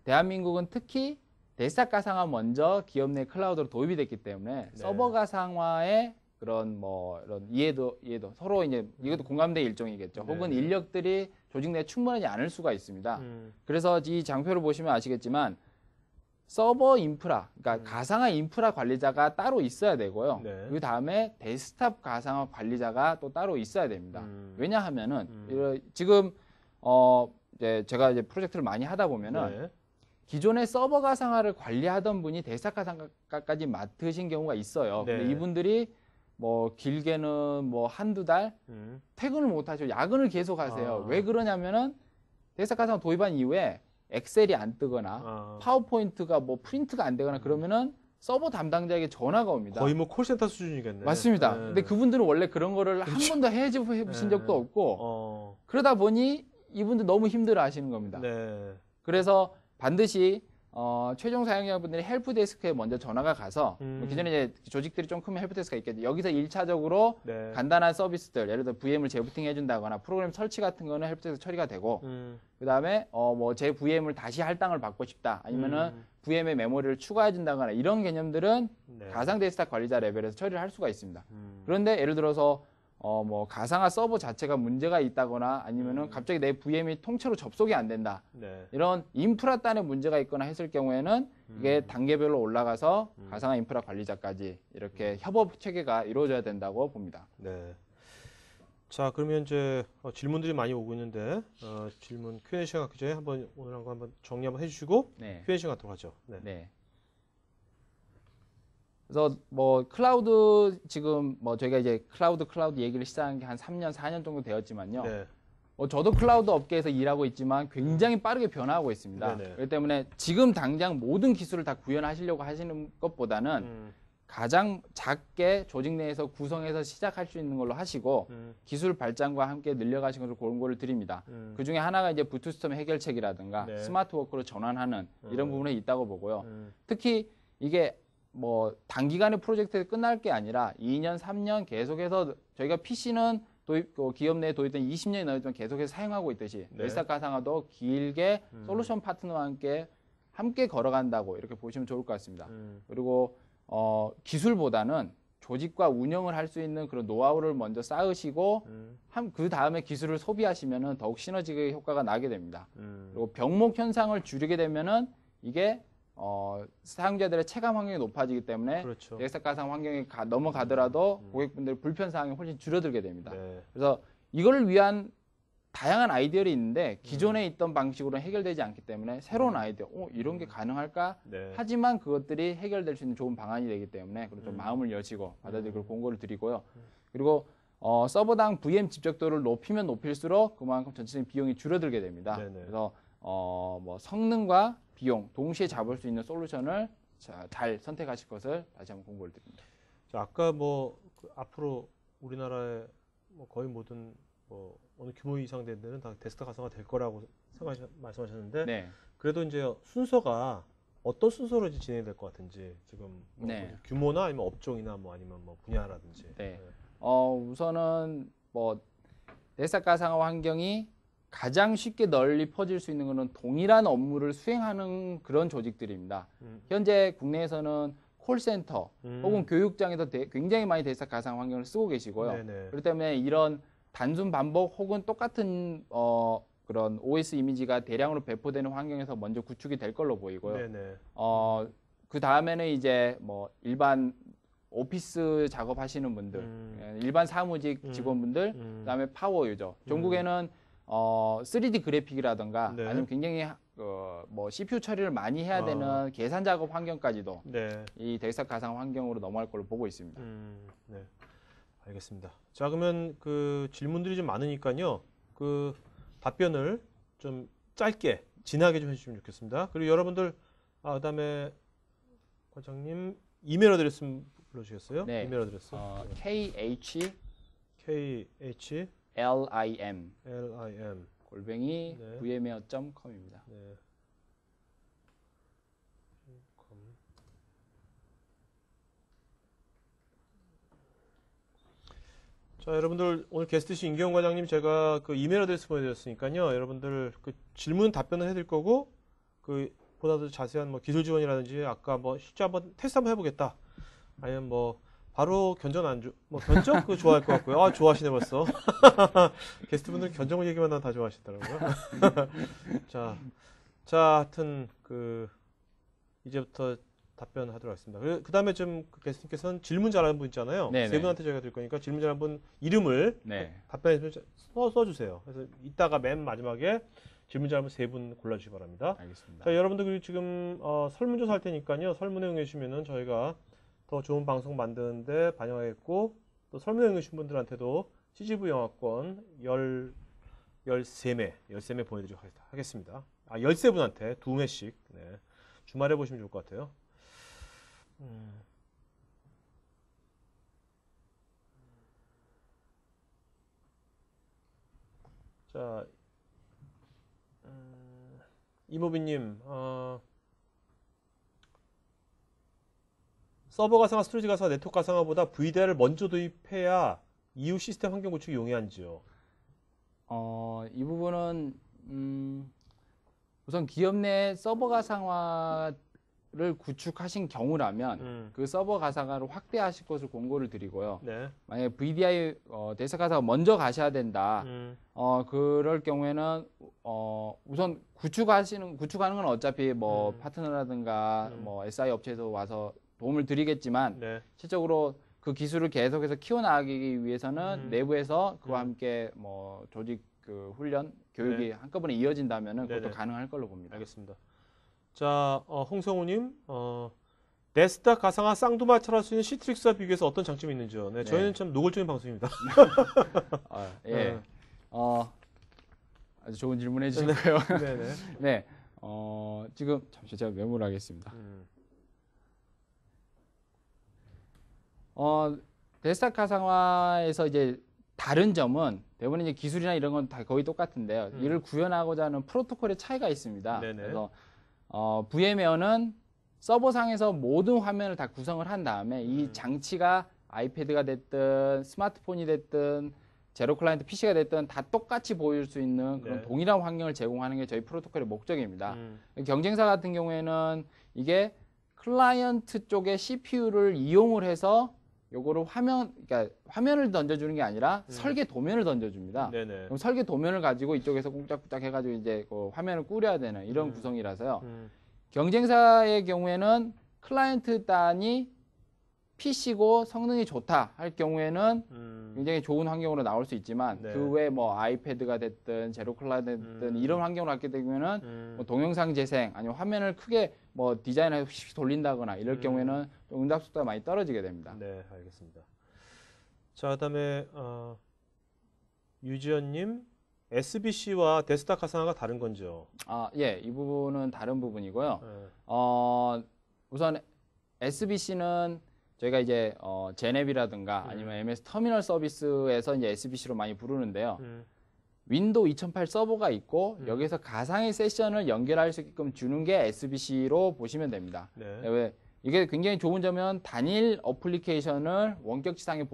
대한민국은 특히 데스크탑 가상화 먼저 기업 내 클라우드로 도입이 됐기 때문에 서버 가상화의 그런 뭐 이런 이해도 서로 이제 이것도 공감대 일종이겠죠. 혹은 인력들이 조직 내에 충분하지 않을 수가 있습니다. 그래서 이 장표를 보시면 아시겠지만 서버 인프라, 그러니까 가상화 인프라 관리자가 따로 있어야 되고요. 그 다음에 데스크탑 가상화 관리자가 또 따로 있어야 됩니다. 왜냐하면은 지금 이제 제가 이제 프로젝트를 많이 하다 보면은 기존의 서버 가상화를 관리하던 분이 데스크탑 가상화까지 맡으신 경우가 있어요. 근데 이분들이 뭐 길게는 뭐 한두 달 퇴근을 못 하시고 야근을 계속 하세요. 왜 그러냐면은 데스크탑 가상화 도입한 이후에 엑셀이 안 뜨거나 파워포인트가 뭐 프린트가 안 되거나 그러면은 서버 담당자에게 전화가 옵니다. 거의 뭐 콜센터 수준이겠네. 맞습니다. 근데 그분들은 원래 그런 거를 한 번도 해보신 적도 없고 그러다 보니 이분들 너무 힘들어 하시는 겁니다. 그래서 반드시 최종 사용자분들이 헬프데스크에 먼저 전화가 가서 기존에 이제 조직들이 좀 크면 헬프데스크가 있겠죠. 여기서 1차적으로 간단한 서비스들, 예를 들어 VM을 재부팅 해준다거나 프로그램 설치 같은 거는 헬프데스크 처리가 되고 그다음에 뭐 제 VM을 다시 할당을 받고 싶다. 아니면은 VM의 메모리를 추가해 준다거나 이런 개념들은 가상 데스크탑 관리자 레벨에서 처리를 할 수가 있습니다. 그런데 예를 들어서 뭐 가상화 서버 자체가 문제가 있다거나 아니면은 갑자기 내 VM이 통째로 접속이 안 된다. 이런 인프라 단에 문제가 있거나 했을 경우에는 이게 단계별로 올라가서 가상화 인프라 관리자까지 이렇게 협업 체계가 이루어져야 된다고 봅니다. 네. 자, 그러면 이제 질문들이 많이 오고 있는데 질문 Q&A 시간 갖기 전에 오늘 한번 정리 한번 해주시고 Q&A 시간 갖도록 하죠. 네. 그래서 뭐 클라우드 지금 뭐 저희가 이제 클라우드 얘기를 시작한 게 한 3년, 4년 정도 되었지만요. 저도 클라우드 업계에서 일하고 있지만 굉장히 빠르게 변화하고 있습니다. 네네. 그렇기 때문에 지금 당장 모든 기술을 다 구현하시려고 하시는 것보다는 가장 작게 조직 내에서 구성해서 시작할 수 있는 걸로 하시고 기술 발전과 함께 늘려가시는 것을 권고를 드립니다. 그 중에 하나가 이제 부트스트랩 해결책이라든가 네. 스마트 워크로 전환하는 이런 부분에 있다고 보고요. 특히 이게 뭐 단기간에 프로젝트가 끝날 게 아니라 2년, 3년 계속해서 저희가 PC는 기업 내에 도입된 20년이 넘었지만 계속해서 사용하고 있듯이 네. 데스크탑 가상화도 길게 솔루션 파트너와 함께 걸어간다고 이렇게 보시면 좋을 것 같습니다. 그리고 기술보다는 조직과 운영을 할 수 있는 그런 노하우를 먼저 쌓으시고 그 다음에 기술을 소비하시면은 더욱 시너지의 효과가 나게 됩니다. 그리고 병목 현상을 줄이게 되면은 이게 사용자들의 체감 환경이 높아지기 때문에 그렇죠. 데스크탑 가상 환경에 넘어가더라도 고객분들의 불편 사항이 훨씬 줄어들게 됩니다. 네. 그래서 이걸 위한 다양한 아이디어들이 있는데 기존에 있던 방식으로는 해결되지 않기 때문에 새로운 아이디어, 이런 게 가능할까? 네. 하지만 그것들이 해결될 수 있는 좋은 방안이 되기 때문에 그래서 좀 마음을 여시고 받아들이고 공고를 드리고요. 그리고 서버당 VM 집적도를 높이면 높일수록 그만큼 전체적인 비용이 줄어들게 됩니다. 네네. 그래서 뭐 성능과 비용 동시에 잡을 수 있는 솔루션을 잘 선택하실 것을 다시 한번 공고를 드립니다. 자, 아까 그 앞으로 우리나라의 뭐 거의 모든 뭐 어느 규모 이상 되는 데는 다 데스크탑 가상화 될 거라고 말씀하셨는데 네. 그래도 이제 순서가 어떤 순서로 이제 진행될 것 같은지 지금 뭐 네. 규모나 아니면 업종이나 뭐 아니면 뭐 분야라든지. 네. 우선은 뭐 데스크탑 가상화 환경이 가장 쉽게 널리 퍼질 수 있는 것은 동일한 업무를 수행하는 그런 조직들입니다. 현재 국내에서는 콜센터 혹은 교육장에서 굉장히 많이 데스크탑 가상 환경을 쓰고 계시고요. 네네. 그렇기 때문에 이런 단순 반복 혹은 똑같은 그런 OS 이미지가 대량으로 배포되는 환경에서 먼저 구축이 될 걸로 보이고요. 네네. 그 다음에는 이제 뭐 일반 오피스 작업하시는 분들, 일반 사무직 직원분들, 그다음에 파워 유저. 전국에는 3D 그래픽이라든가 네. 아니면 굉장히 뭐 CPU 처리를 많이 해야 되는 계산 작업 환경까지도 네. 이 데스크탑 가상 환경으로 넘어갈 걸로 보고 있습니다. 네. 알겠습니다. 자, 그러면 그 질문들이 좀 많으니까요. 그 답변을 좀 짧게 진하게 좀 해주시면 좋겠습니다. 그리고 여러분들 그다음에 과장님 이메일 어드레스 불러주시겠어요? 네. 이메일 어드레스. KHLIM KHLIM 골뱅이 네. vmware.com입니다. 네. 자, 여러분들 오늘 게스트신 임경훈 과장님 제가 그 이메일 어드레스 보내드렸으니까요. 여러분들 그 질문 답변을 해드릴 거고 그 보다 더 자세한 뭐 기술 지원이라든지 아까 뭐 실제 한번 테스트 한번 해보겠다. 아니면 뭐 바로 견적 안 뭐 견적 그 좋아할 것 같고요. 좋아하시네 벌써. 게스트분들 견적 얘기만 하면 다 좋아하시더라고요. 자, 하여튼 그 이제부터 답변하도록 하겠습니다. 그 다음에 좀 그 게스트님께서는 질문 잘하는 분 있잖아요. 네네. 세 분한테 저희가 드릴 거니까 질문 잘하는 분 이름을 네. 답변해 써주세요. 그래서 이따가 맨 마지막에 질문 잘하는 세 분 골라주시기 바랍니다. 알겠습니다. 자, 여러분들 지금 설문조사 할 테니까요. 설문에 응해주시면은 저희가 더 좋은 방송 만드는데 반영하겠고 또 설문에 응해주신 분들한테도 CGV 영화권 13매 보내드리도록 하겠습니다. 13분한테 2매씩 네. 주말에 보시면 좋을 것 같아요. 자, 이모비님, 서버 가상화, 스토리지 가상화, 네트워크 가상화보다 VDI를 먼저 도입해야 이후 시스템 환경 구축이 용이한지요? 이 부분은 우선 기업 내 서버 가상화를 구축하신 경우라면 그 서버 가상화를 확대하실 것을 권고를 드리고요. 네. 만약에 VDI 데스크 가상화 먼저 가셔야 된다. 그럴 경우에는 우선 구축하는 건 어차피 뭐 파트너라든가 뭐 SI 업체에서 와서 도움을 드리겠지만 네. 실적으로 그 기술을 계속해서 키워나가기 위해서는 내부에서 그와 함께 뭐 조직 그 훈련, 교육이 네. 한꺼번에 이어진다면은 그것도 네네. 가능할 걸로 봅니다. 알겠습니다. 자, 홍성우님, 데스크탑 가상화 쌍두마차를 할 수 있는 시트릭스와 비교해서 어떤 장점이 있는지요? 네, 저희는 네. 참 노골적인 방송입니다. 예. 아주 좋은 질문 해주셨고요. 네네. 네, 지금 잠시 제가 메모를 하겠습니다. 데스크탑 가상화에서 이제 다른 점은 대부분 이제 기술이나 이런 건 다 거의 똑같은데요. 이를 구현하고자 하는 프로토콜의 차이가 있습니다. 네네. 그래서 VMware는 서버상에서 모든 화면을 다 구성을 한 다음에 이 장치가 아이패드가 됐든 스마트폰이 됐든 제로 클라이언트 PC가 됐든 다 똑같이 보일 수 있는 그런 네. 동일한 환경을 제공하는 게 저희 프로토콜의 목적입니다. 경쟁사 같은 경우에는 이게 클라이언트 쪽의 CPU를 이용을 해서 요거를 그러니까 화면을 던져주는 게 아니라 설계 도면을 던져줍니다. 네네. 그럼 설계 도면을 가지고 이쪽에서 꽁짝꽁짝 해가지고 이제 그 화면을 꾸려야 되는 이런 구성이라서요. 경쟁사의 경우에는 클라이언트 단이 PC고 성능이 좋다 할 경우에는 굉장히 좋은 환경으로 나올 수 있지만 네. 그 외에 뭐 아이패드가 됐든 제로 클라이언트가 됐든 이런 환경으로 갖게 되면은 뭐 동영상 재생 아니면 화면을 크게 뭐 디자인해서 휙 돌린다거나 이럴 경우에는 좀 응답 속도가 많이 떨어지게 됩니다. 네, 알겠습니다. 자, 그다음에 유지연님, SBC와 데스크탑 가상화가 다른 건지요? 예, 이 부분은 다른 부분이고요. 네. 우선 SBC는 저희가 이제 제넵이라든가 아니면 MS 터미널 서비스에서 이제 SBC로 많이 부르는데요. 윈도우 2008 서버가 있고 여기서 가상의 세션을 연결할 수 있게끔 주는 게 SBC로 보시면 됩니다. 네. 왜 이게 굉장히 좋은 점은 단일 어플리케이션을 원격 지상에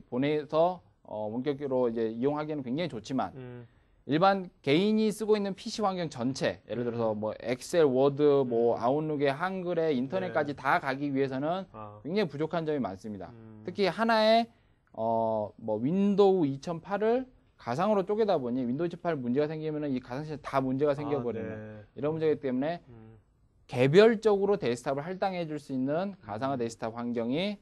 보내서 원격으로 이제 이용하기에는 굉장히 좋지만 일반 개인이 쓰고 있는 PC 환경 전체, 예를 들어서 뭐 엑셀, 워드, 뭐 아웃룩에 한글에 인터넷까지 다 가기 위해서는 굉장히 부족한 점이 많습니다. 특히 하나의 뭐 윈도우 2008을 가상으로 쪼개다 보니 윈도우 2008 문제가 생기면은 이 가상 시스템 다 문제가 생겨버리는 네. 이런 문제이기 때문에 개별적으로 데스크탑을 할당해 줄 수 있는 가상화 데스크탑 환경이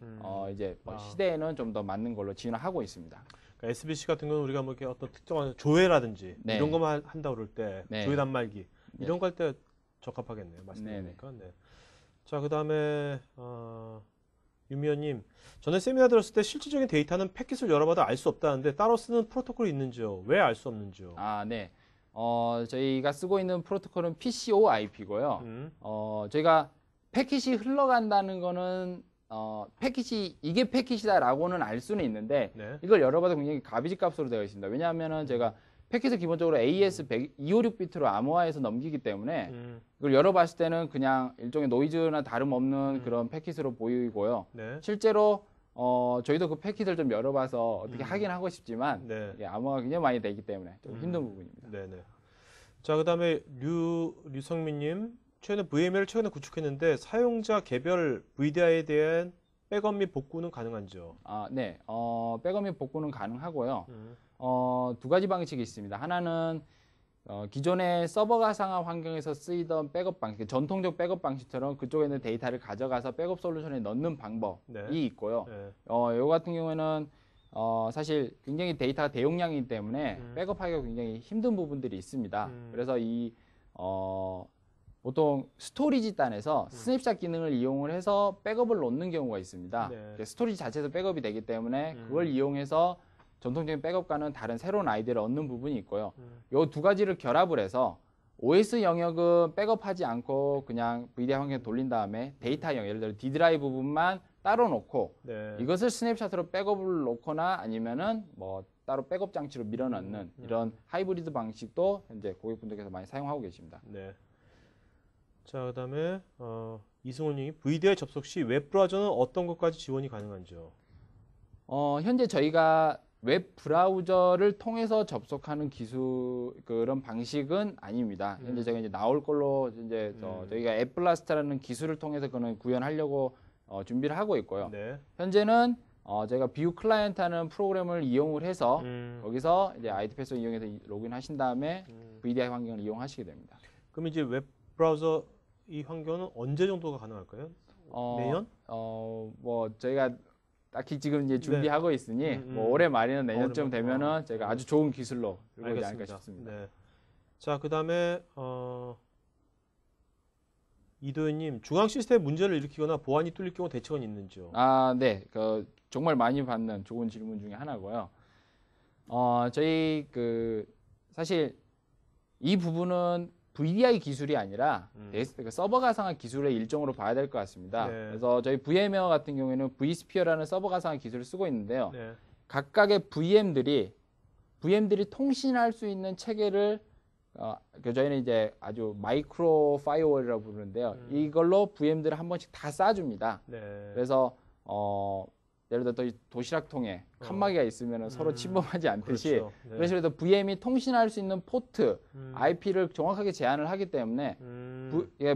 이제 뭐 시대에는 좀 더 맞는 걸로 진화하고 있습니다. 그러니까 SBC 같은 경우는 우리가 뭐 이렇게 어떤 특정한 조회라든지 네. 이런 것만 한다 그럴 때 네. 조회 단말기 네. 이런 거 할 때 적합하겠네요. 말씀드리니까. 네. 자, 그다음에 유미연님, 전에 세미나 들었을 때 실질적인 데이터는 패킷을 열어봐도 알 수 없다는데 따로 쓰는 프로토콜이 있는지요? 왜 알 수 없는지요? 네. 저희가 쓰고 있는 프로토콜은 PCOIP고요. 저희가 패킷이 흘러간다는 거는 이게 패킷이다라고는 알 수는 있는데 네. 이걸 열어봐도 굉장히 가비지 값으로 되어 있습니다. 왜냐하면은 제가 패킷을 기본적으로 AES 256비트로 암호화해서 넘기기 때문에 이걸 열어봤을 때는 그냥 일종의 노이즈나 다름없는 그런 패킷으로 보이고요. 네. 실제로 저희도 그 패킷을 좀 열어봐서 어떻게 하긴 하고 싶지만 네. 이게 암호화가 굉장히 많이 되기 때문에 좀 힘든 부분입니다. 네네. 자, 그다음에 류성민님, VMware를 구축했는데 사용자 개별 VDI에 대한 백업 및 복구는 가능한지요? 네. 백업 및 복구는 가능하고요. 두 가지 방식이 있습니다. 하나는 기존의 서버 가상화 환경에서 쓰이던 백업 방식, 전통적 백업 방식처럼 그쪽에 있는 데이터를 가져가서 백업 솔루션에 넣는 방법이 네. 있고요. 네. 요 같은 경우에는 사실 굉장히 데이터가 대용량이기 때문에 백업하기가 굉장히 힘든 부분들이 있습니다. 그래서 보통 스토리지 단에서 스냅샷 기능을 이용을 해서 백업을 놓는 경우가 있습니다. 네. 스토리지 자체에서 백업이 되기 때문에 그걸 이용해서 전통적인 백업과는 다른 새로운 아이디어를 얻는 부분이 있고요. 이 두 가지를 결합을 해서 OS 영역은 백업하지 않고 그냥 VDI 환경에 돌린 다음에 데이터 영역, 예를 들어 D 드라이브 부분만 따로 놓고 네. 이것을 스냅샷으로 백업을 놓거나 아니면은 뭐 따로 백업 장치로 밀어넣는 이런 하이브리드 방식도 현재 고객분들께서 많이 사용하고 계십니다. 네. 자, 그다음에 이승호님이 VDI 접속 시 웹브라우저는 어떤 것까지 지원이 가능한지요? 현재 저희가 웹 브라우저를 통해서 접속하는 그런 방식은 아닙니다. 현재 저희가 이제 나올 걸로 이제 저희가 앱블라스트라는 기술을 통해서 그는 구현하려고 준비를 하고 있고요. 네. 현재는 저희가 뷰 클라이언트라는 프로그램을 이용을 해서 거기서 이제 아이디 패스워드 이용해서 로그인하신 다음에 VDI 환경을 이용하시게 됩니다. 그럼 이제 웹 브라우저 이 환경은 언제 정도가 가능할까요? 내년? 뭐 저희가 딱히 지금 이제 준비하고 있으니 뭐 올해 말이나 내년쯤 되면은 저희가 아주 좋은 기술로 이루어지지 않을까 알겠습니다. 싶습니다. 네. 자, 그다음에 이도현님, 중앙 시스템 문제를 일으키거나 보안이 뚫릴 경우 대책은 있는지요? 네, 정말 많이 받는 좋은 질문 중에 하나고요. 저희 사실 이 부분은 VDI 기술이 아니라 서버 가상화 기술의 일종으로 봐야 될 것 같습니다. 네. 그래서 저희 VM웨어 같은 경우에는 vSphere라는 서버 가상화 기술을 쓰고 있는데요. 네. 각각의 VM들이 통신할 수 있는 체계를 저희는 이제 아주 마이크로 파이어월이라고 부르는데요. 이걸로 VM들을 한 번씩 다 쏴줍니다. 네. 그래서 예를 들어 도시락통에 칸막이가 있으면 서로 침범하지 않듯이 그렇죠. 네. 그래서 그래서 VM이 통신할 수 있는 포트, IP를 정확하게 제한을 하기 때문에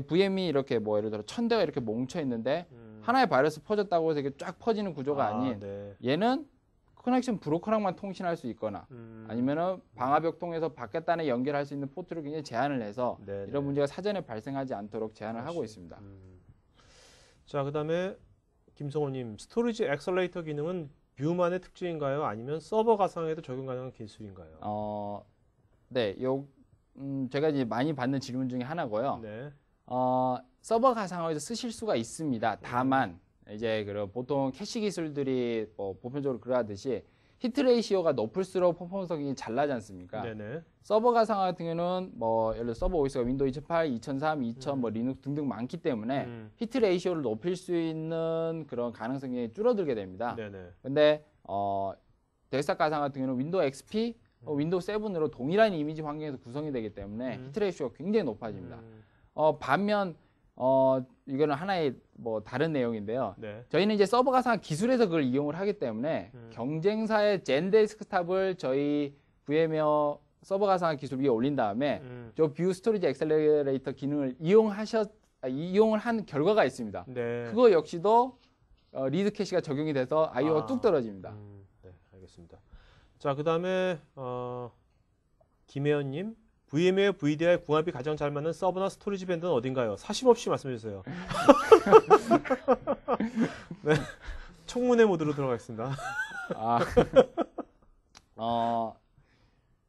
VM이 이렇게 뭐 예를 들어 1000대가 이렇게 뭉쳐 있는데 하나의 바이러스 퍼졌다고 해서 이게 쫙 퍼지는 구조가 아닌 네. 얘는 커넥션 브로커랑만 통신할 수 있거나 아니면은 방화벽 통해서 밖에 단에 연결할 수 있는 포트를 굉장히 제한을 해서 네, 이런 문제가 사전에 발생하지 않도록 제한을 하고 있습니다. 자, 그다음에 김성호님, 스토리지 엑셀레이터 기능은 뷰만의 특징인가요? 아니면 서버 가상에도 적용 가능한 기술인가요? 네, 제가 이제 많이 받는 질문 중에 하나고요. 네. 서버 가상화에서 쓰실 수가 있습니다. 다만 이제 보통 캐시 기술들이 뭐 보편적으로 그러하듯이 히트 레이시오가 높을수록 퍼포먼스가 굉장히 잘 나지 않습니까? 네네. 서버 가상화 같은 경우는 뭐 예를 들어 서버 OS가 윈도우 2008, 2003, 2000, 뭐 리눅스 등등 많기 때문에 히트 레이시오를 높일 수 있는 그런 가능성이 줄어들게 됩니다. 네네. 근데 데스크탑 가상 같은 경우는 윈도우 XP, 윈도우 7으로 동일한 이미지 환경에서 구성이 되기 때문에 히트 레이시오가 굉장히 높아집니다. 반면 이거는 하나의 뭐 다른 내용인데요. 네. 저희는 이제 서버 가상 기술에서 그걸 이용을 하기 때문에 경쟁사의 젠 데스크탑을 저희 VM웨어 서버 가상 기술 위에 올린 다음에 저 뷰 스토리지 엑셀러레이터 기능을 이용을 한 결과가 있습니다. 네. 그거 역시도 리드 캐시가 적용이 돼서 IO가 뚝 떨어집니다. 네, 알겠습니다. 자, 그다음에 김혜연님, VM웨어 VDI 궁합이 가장 잘 맞는 서버나 스토리지 밴드는 어딘가요? 사심 없이 말씀해 주세요. 네, 청문회 모드로 들어가겠습니다.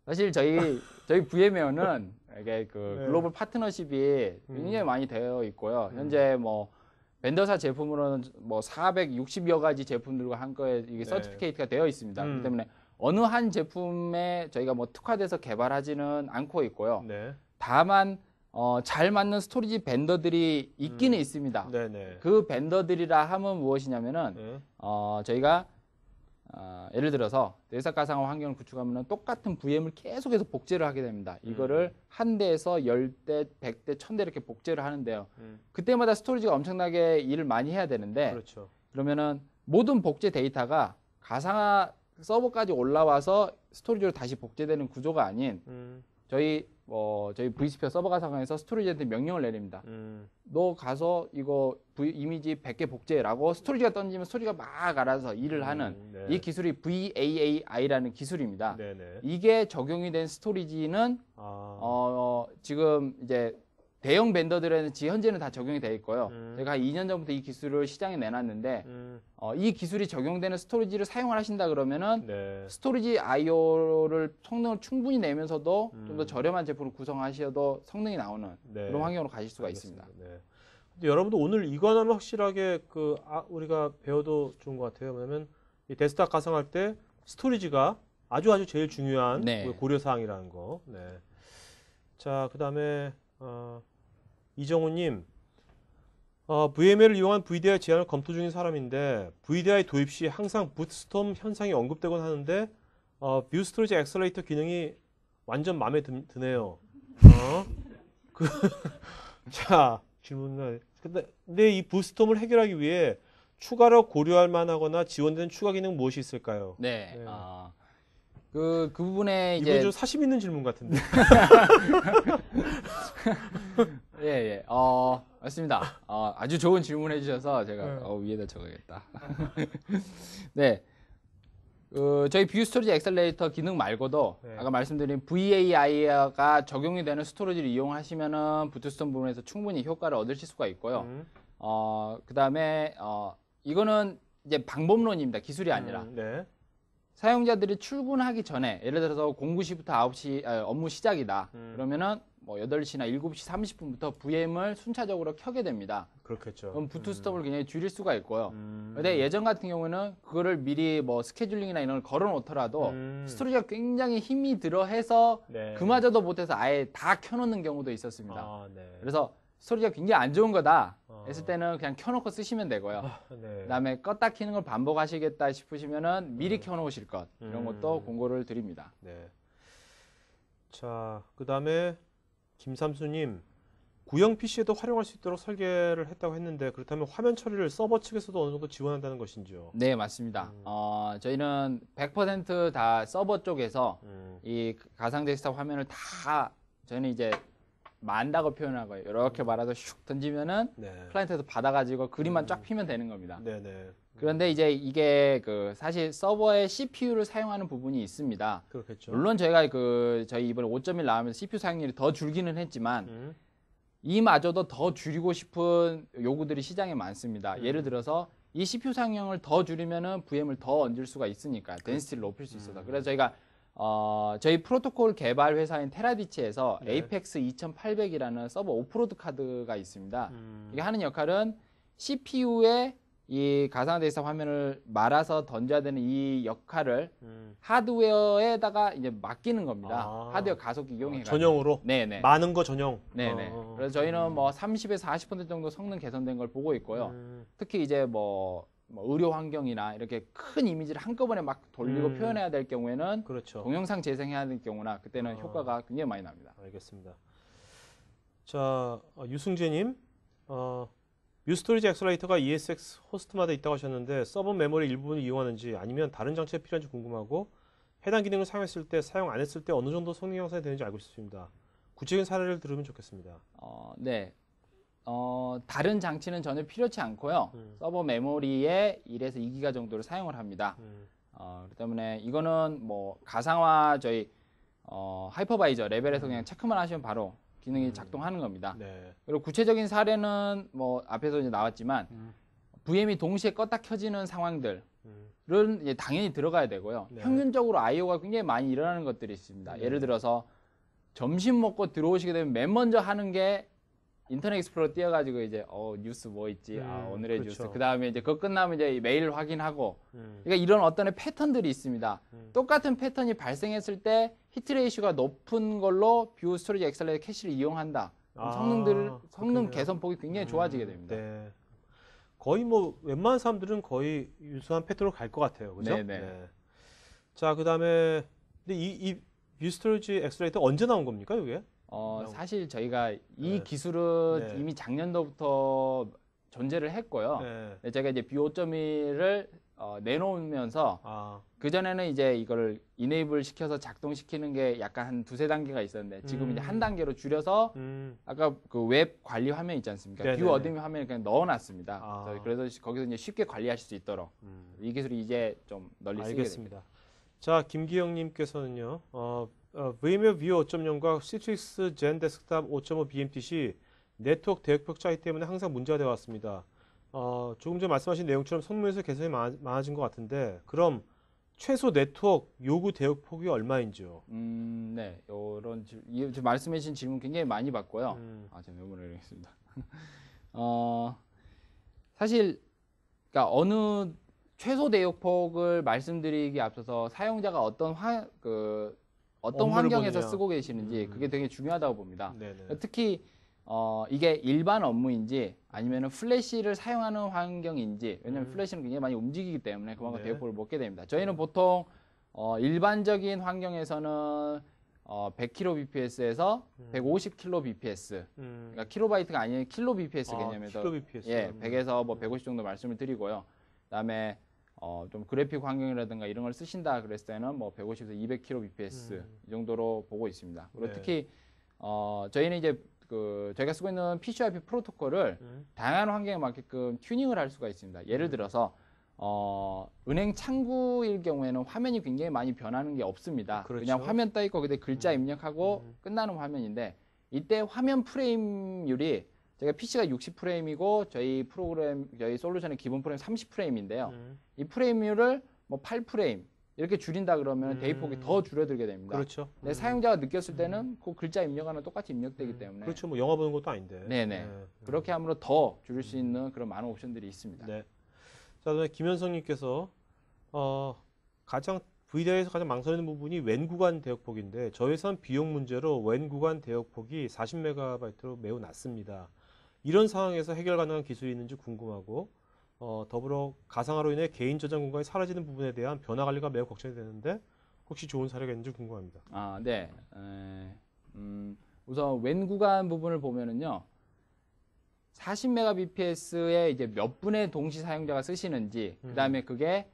사실 저희 VM웨어는 이게 네. 글로벌 파트너십이 굉장히 많이 되어 있고요. 현재 뭐 벤더사 제품으로는 뭐 460여 가지 제품들과 한꺼에 이게 서티피케이트가 되어 있습니다. 그렇기 때문에 어느 한 제품에 저희가 뭐 특화돼서 개발하지는 않고 있고요. 네. 다만 잘 맞는 스토리지 벤더들이 있기는 있습니다. 네네. 그 벤더들이라 하면 무엇이냐면은 네. 저희가 예를 들어서 데스크탑 가상화 환경을 구축하면 똑같은 VM을 계속해서 복제를 하게 됩니다. 이거를 한 대에서 10대, 100대, 1000대 이렇게 복제를 하는데요. 그때마다 스토리지가 엄청나게 일을 많이 해야 되는데 그렇죠. 그러면은 모든 복제 데이터가 가상화 서버까지 올라와서 스토리지로 다시 복제되는 구조가 아닌 저희 vSphere 서버 가상화에서 스토리지한테 명령을 내립니다. 너 가서 이거 이미지 100개 복제라고 스토리지가 던지면 스토리지가 막 알아서 일을 하는 네. 이 기술이 VAAI라는 기술입니다. 네네. 이게 적용이 된 스토리지는 지금 이제 대형 벤더들에는 현재는 다 적용이 돼 있고요. 제가 한 2년 전부터 이 기술을 시장에 내놨는데 이 기술이 적용되는 스토리지를 사용을 하신다 그러면은 네. 스토리지 I/O를 성능을 충분히 내면서도 좀 더 저렴한 제품을 구성하셔도 성능이 나오는 네. 그런 환경으로 가실 수가 알겠습니다. 있습니다. 네. 근데 여러분도 오늘 이거 하나는 확실하게 우리가 배워도 좋은 것 같아요. 왜냐면 이 데스크탑 가상할 때 스토리지가 아주 제일 중요한 네. 고려 사항이라는 거. 네. 자, 그다음에 이정우님, VM웨어를 이용한 VDI 제안을 검토 중인 사람인데 VDI 도입 시 항상 부트스톰 현상이 언급되곤 하는데 뷰 스토리지 엑셀레이터 기능이 완전 마음에 드네요. 자, 질문은 근데 이 부스톰을 해결하기 위해 추가로 고려할 만하거나 지원되는 추가 기능 무엇이 있을까요? 네. 네. 그 부분에 이거 이제 좀 사심 있는 질문 같은데. 예. 맞습니다. 아주 좋은 질문 해주셔서 제가 네. 위에다 적어야겠다. 네. 저희 뷰 스토리지 엑셀레이터 기능 말고도 네. 아까 말씀드린 VAI가 적용이 되는 스토리지를 이용하시면은 부트스톰 부분에서 충분히 효과를 얻으실 수가 있고요. 그 다음에 이거는 이제 방법론입니다. 기술이 아니라. 네. 사용자들이 출근하기 전에 예를 들어서 09시부터 9시 업무 시작이다. 그러면은 뭐 8시나 7시 30분부터 VM을 순차적으로 켜게 됩니다. 그렇겠죠. 그럼 부트 스톱을 굉장히 줄일 수가 있고요. 근데 예전 같은 경우는 그거를 미리 뭐 스케줄링이나 이런 걸 걸어 놓더라도 스토리지가 굉장히 힘이 들어 해서 네. 그마저도 못해서 아예 다 켜놓는 경우도 있었습니다. 아, 네. 그래서 스토리지가 굉장히 안 좋은 거다 했을 때는 그냥 켜놓고 쓰시면 되고요. 네. 그다음에 껐다 켜는 걸 반복하시겠다 싶으시면은 미리 켜놓으실 것 이런 것도 공고를 드립니다. 네. 자, 그다음에 김삼수님, 구형 PC에도 활용할 수 있도록 설계를 했다고 했는데 그렇다면 화면 처리를 서버 측에서도 어느 정도 지원한다는 것인지요? 네, 맞습니다. 저희는 100% 서버 쪽에서 이 가상 데스크탑 화면을 다 저희는 이제 만다고 표현하고요. 이렇게 말아서 슉 던지면은 네. 클라이언트에서 받아가지고 그림만 쫙 피면 되는 겁니다. 네네. 그런데 이제 이게 그 사실 서버에 CPU를 사용하는 부분이 있습니다. 그렇겠죠. 물론 저희가 저희 이번에 5.1 나오면서 CPU 사용률이 더 줄기는 했지만 이마저도 더 줄이고 싶은 요구들이 시장에 많습니다. 예를 들어서 이 CPU 사용량을 더 줄이면은 VM을 더 얹을 수가 있으니까 덴시티를 높일 수 있어서 그래서 저희가 저희 프로토콜 개발 회사인 테라디치에서 네. 에이펙스 2800이라는 서버 오프로드 카드가 있습니다. 이게 하는 역할은 CPU에 이 가상 데이터 화면을 말아서 던져야 되는 이 역할을 하드웨어에다가 이제 맡기는 겁니다. 아. 하드웨어 가속기 이용해가지고. 전용으로? 네네. 많은 거 전용? 네네. 그래서 저희는 뭐 30에서 40% 정도 성능 개선된 걸 보고 있고요. 특히 이제 뭐 의료 환경이나 이렇게 큰 이미지를 한꺼번에 막 돌리고 표현해야 될 경우에는 그렇죠. 동영상 재생해야 될 경우나 그때는 효과가 굉장히 많이 납니다. 알겠습니다. 자, 유승재님, 뮤스토리지 엑셀레이터가 ESX 호스트마다 있다고 하셨는데 서버 메모리 일부분을 이용하는지 아니면 다른 장치에 필요한지 궁금하고 해당 기능을 사용했을 때, 사용 안 했을 때 어느 정도 성능 향상이 되는지 알고 싶습니다. 구체적인 사례를 들으면 좋겠습니다. 네. 다른 장치는 전혀 필요치 않고요. 서버 메모리에 1에서 2기가 정도를 사용을 합니다. 그렇기 때문에 이거는 뭐 가상화 저희 하이퍼바이저 레벨에서 그냥 체크만 하시면 바로 기능이 작동하는 겁니다. 네. 그리고 구체적인 사례는 뭐 앞에서 이제 나왔지만 VM이 동시에 껐다 켜지는 상황들은 이제 당연히 들어가야 되고요. 네. 평균적으로 I/O가 굉장히 많이 일어나는 것들이 있습니다. 예를 들어서 점심 먹고 들어오시게 되면 맨 먼저 하는 게 인터넷 익스플로러 띄어가지고 이제 뉴스 뭐 있지? 오늘의 그렇죠. 뉴스. 그 다음에 이제 그거 끝나면 이제 메일 확인하고. 그러니까 이런 어떤 패턴들이 있습니다. 똑같은 패턴이 발생했을 때 히트레이슈가 높은 걸로 뷰 스토리지 엑셀레이터 캐시를 이용한다. 성능 그렇군요. 개선폭이 굉장히 좋아지게 됩니다. 네. 거의 뭐 웬만한 사람들은 거의 유사한 패턴으로 갈 것 같아요. 그죠? 네네. 네. 자, 그다음에 근데 이 뮤스토리지 엑셀레이터 언제 나온 겁니까, 이게? 사실 저희가 이 네. 기술은 네. 이미 작년도부터 존재를 했고요. 네. 제가 이제 뷰 5.1을 내놓으면서 그전에는 이제 이거를 이네이블 시켜서 작동시키는 게 약간 한 두세 단계가 있었는데 지금 이제 한 단계로 줄여서 아까 그 웹 관리 화면 있지 않습니까? 네네. 뷰 어드민 화면을 그냥 넣어놨습니다. 그래서 거기서 이제 쉽게 관리하실 수 있도록 이 기술이 이제 좀 널리 쓰게 됩니다. 알겠습니다. 자, 김기영님께서는요, VMware View 5.0과 Citrix Zen 데스크탑 5.5 BMTC 네트워크 대역폭 차이 때문에 항상 문제가 되어 왔습니다. 조금 전에 말씀하신 내용처럼 성능에서 개선이 많아진 것 같은데, 그럼 최소 네트워크 요구 대역폭이 얼마인지요? 네, 이런 지금 말씀해주신 질문 굉장히 많이 받고요. 제가 메모를 해야겠습니다. 사실, 그러니까 어느 최소 대역폭을 말씀드리기 앞서서 사용자가 어떤 환경에서 보느냐. 쓰고 계시는지 그게 되게 중요하다고 봅니다. 네네. 특히 이게 일반 업무인지 아니면 플래시를 사용하는 환경인지 왜냐하면 플래시는 굉장히 많이 움직이기 때문에 그만큼 네. 대역폭을 먹게 됩니다. 저희는 보통 일반적인 환경에서는 100kbps에서 150kbps 그러니까 킬로바이트가 아닌 킬로bps 개념에서 킬로bps. 예, 100에서 뭐 150 정도 말씀을 드리고요. 그다음에 좀 그래픽 환경이라든가 이런 걸 쓰신다 그랬을 때는 뭐 150에서 200kbps 이 정도로 보고 있습니다. 그리고 네. 특히 저희는 이제 저희가 쓰고 있는 PCIP 프로토콜을 다양한 환경에 맞게끔 튜닝을 할 수가 있습니다. 예를 들어서 은행 창구일 경우에는 화면이 굉장히 많이 변하는 게 없습니다. 그렇죠. 그냥 화면 떠 있고 그때 글자 입력하고 끝나는 화면인데 이때 화면 프레임률이 제가 PC가 60프레임이고 저희 솔루션의 기본 프레임 30프레임인데요. 이 프레임률을 뭐 8프레임 이렇게 줄인다 그러면 대입폭이 더 줄어들게 됩니다. 그렇죠. 근데 사용자가 느꼈을 때는 그 글자 입력하는 똑같이 입력되기 때문에 그렇죠. 뭐 영화 보는 것도 아닌데. 네네. 그렇게 함으로 더 줄일 수 있는 그런 많은 옵션들이 있습니다. 네. 자, 그다음에 김현성님께서 가장 VDI에서 가장 망설이는 부분이 웬 구간 대역폭인데 저예산 비용 문제로 웬 구간 대역폭이 40MB로 매우 낮습니다. 이런 상황에서 해결 가능한 기술이 있는지 궁금하고 더불어 가상화로 인해 개인 저장 공간이 사라지는 부분에 대한 변화 관리가 매우 걱정이 되는데 혹시 좋은 사례가 있는지 궁금합니다. 아, 네. 우선 웬 구간 부분을 보면은요. 40Mbps에 이제 몇 분의 동시 사용자가 쓰시는지, 그다음에 그게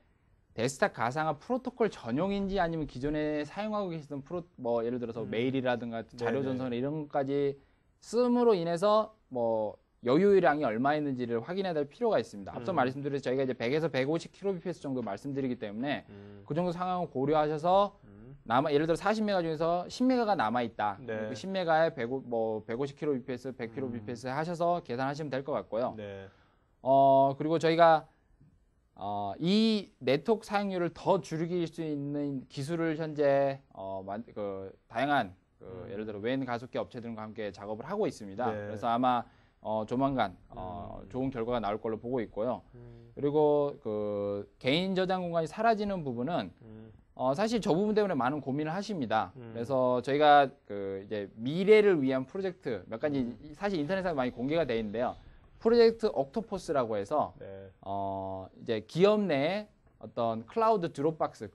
데스크탑 가상화 프로토콜 전용인지 아니면 기존에 사용하고 계시던 뭐 예를 들어서 메일이라든가 자료 전송 이런 것까지 씀으로 인해서 뭐 여유량이 얼마 있는지를 확인해야 될 필요가 있습니다. 앞서 말씀드린 저희가 이제 100에서 150kbps 정도 말씀드리기 때문에 그 정도 상황을 고려하셔서 예를 들어 40메가 중에서 10메가가 남아 있다. 네. 그 10메가에 150kbps, 100kbps 하셔서 계산하시면 될 것 같고요. 네. 그리고 저희가 이 네트워크 사용률을 더 줄이길 수 있는 기술을 현재 다양한 예를 들어 웬 가속기 업체들과 함께 작업을 하고 있습니다. 네. 그래서 아마 조만간 좋은 결과가 나올 걸로 보고 있고요. 그리고 그 개인 저장 공간이 사라지는 부분은 사실 저 부분 때문에 많은 고민을 하십니다. 그래서 저희가 이제 미래를 위한 프로젝트 몇 가지 사실 인터넷에 많이 공개가 되어 있는데요. 프로젝트 옥토퍼스라고 해서 네. 이제 기업 내에 어떤 클라우드 드롭박스,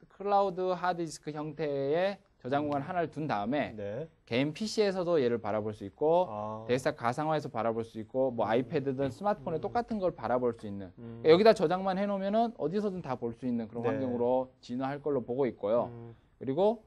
클라우드 하드디스크 형태의 저장 공간 하나를 둔 다음에 네. 개인 PC에서도 얘를 바라볼 수 있고 데스크탑 가상화에서 바라볼 수 있고 뭐 아이패드든 스마트폰에 똑같은 걸 바라볼 수 있는 그러니까 여기다 저장만 해놓으면은 어디서든 다 볼 수 있는 그런 네. 환경으로 진화할 걸로 보고 있고요. 그리고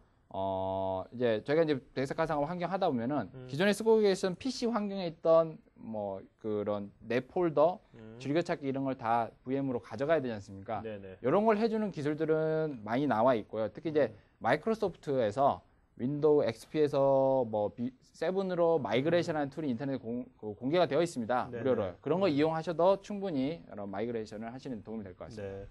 이제 저희가 이제 데스크탑 가상화 환경 하다 보면은 기존에 쓰고 계신 PC 환경에 있던 뭐 그런 내 폴더, 즐겨찾기 이런 걸 다 VM으로 가져가야 되지 않습니까? 네네. 이런 걸 해주는 기술들은 많이 나와 있고요. 특히 이제 마이크로소프트에서 윈도우 XP에서 뭐 7으로 마이그레이션하는 툴이 인터넷에 공개가 되어 있습니다. 네네. 무료로요. 그런 거 이용하셔도 충분히 여러 마이그레이션을 하시는 데 도움이 될 것 같습니다. 네.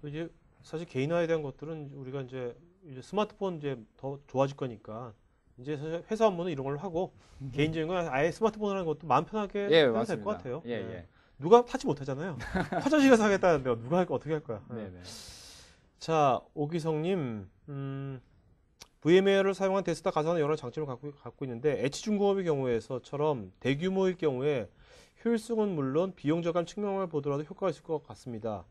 또 이제 사실 개인화에 대한 것들은 우리가 이제 스마트폰 이제 더 좋아질 거니까 이제 사실 회사 업무는 이런 걸로 하고 개인적인 건 아예 스마트폰을 하는 것도 마음 편하게 예, 해도 될 맞습니다. 것 같아요. 예, 네. 예. 누가 타지 못하잖아요. 화장실 가서 하겠다는데 누가 어떻게 할 거야. 네, 네. 자, 오기성님, VMware를 사용한 데스크탑 가상화는 여러 장점을 갖고 있는데 H중공업의 경우에서처럼 대규모일 경우에 효율성은 물론 비용 절감 측면을 보더라도 효과가 있을 것 같습니다.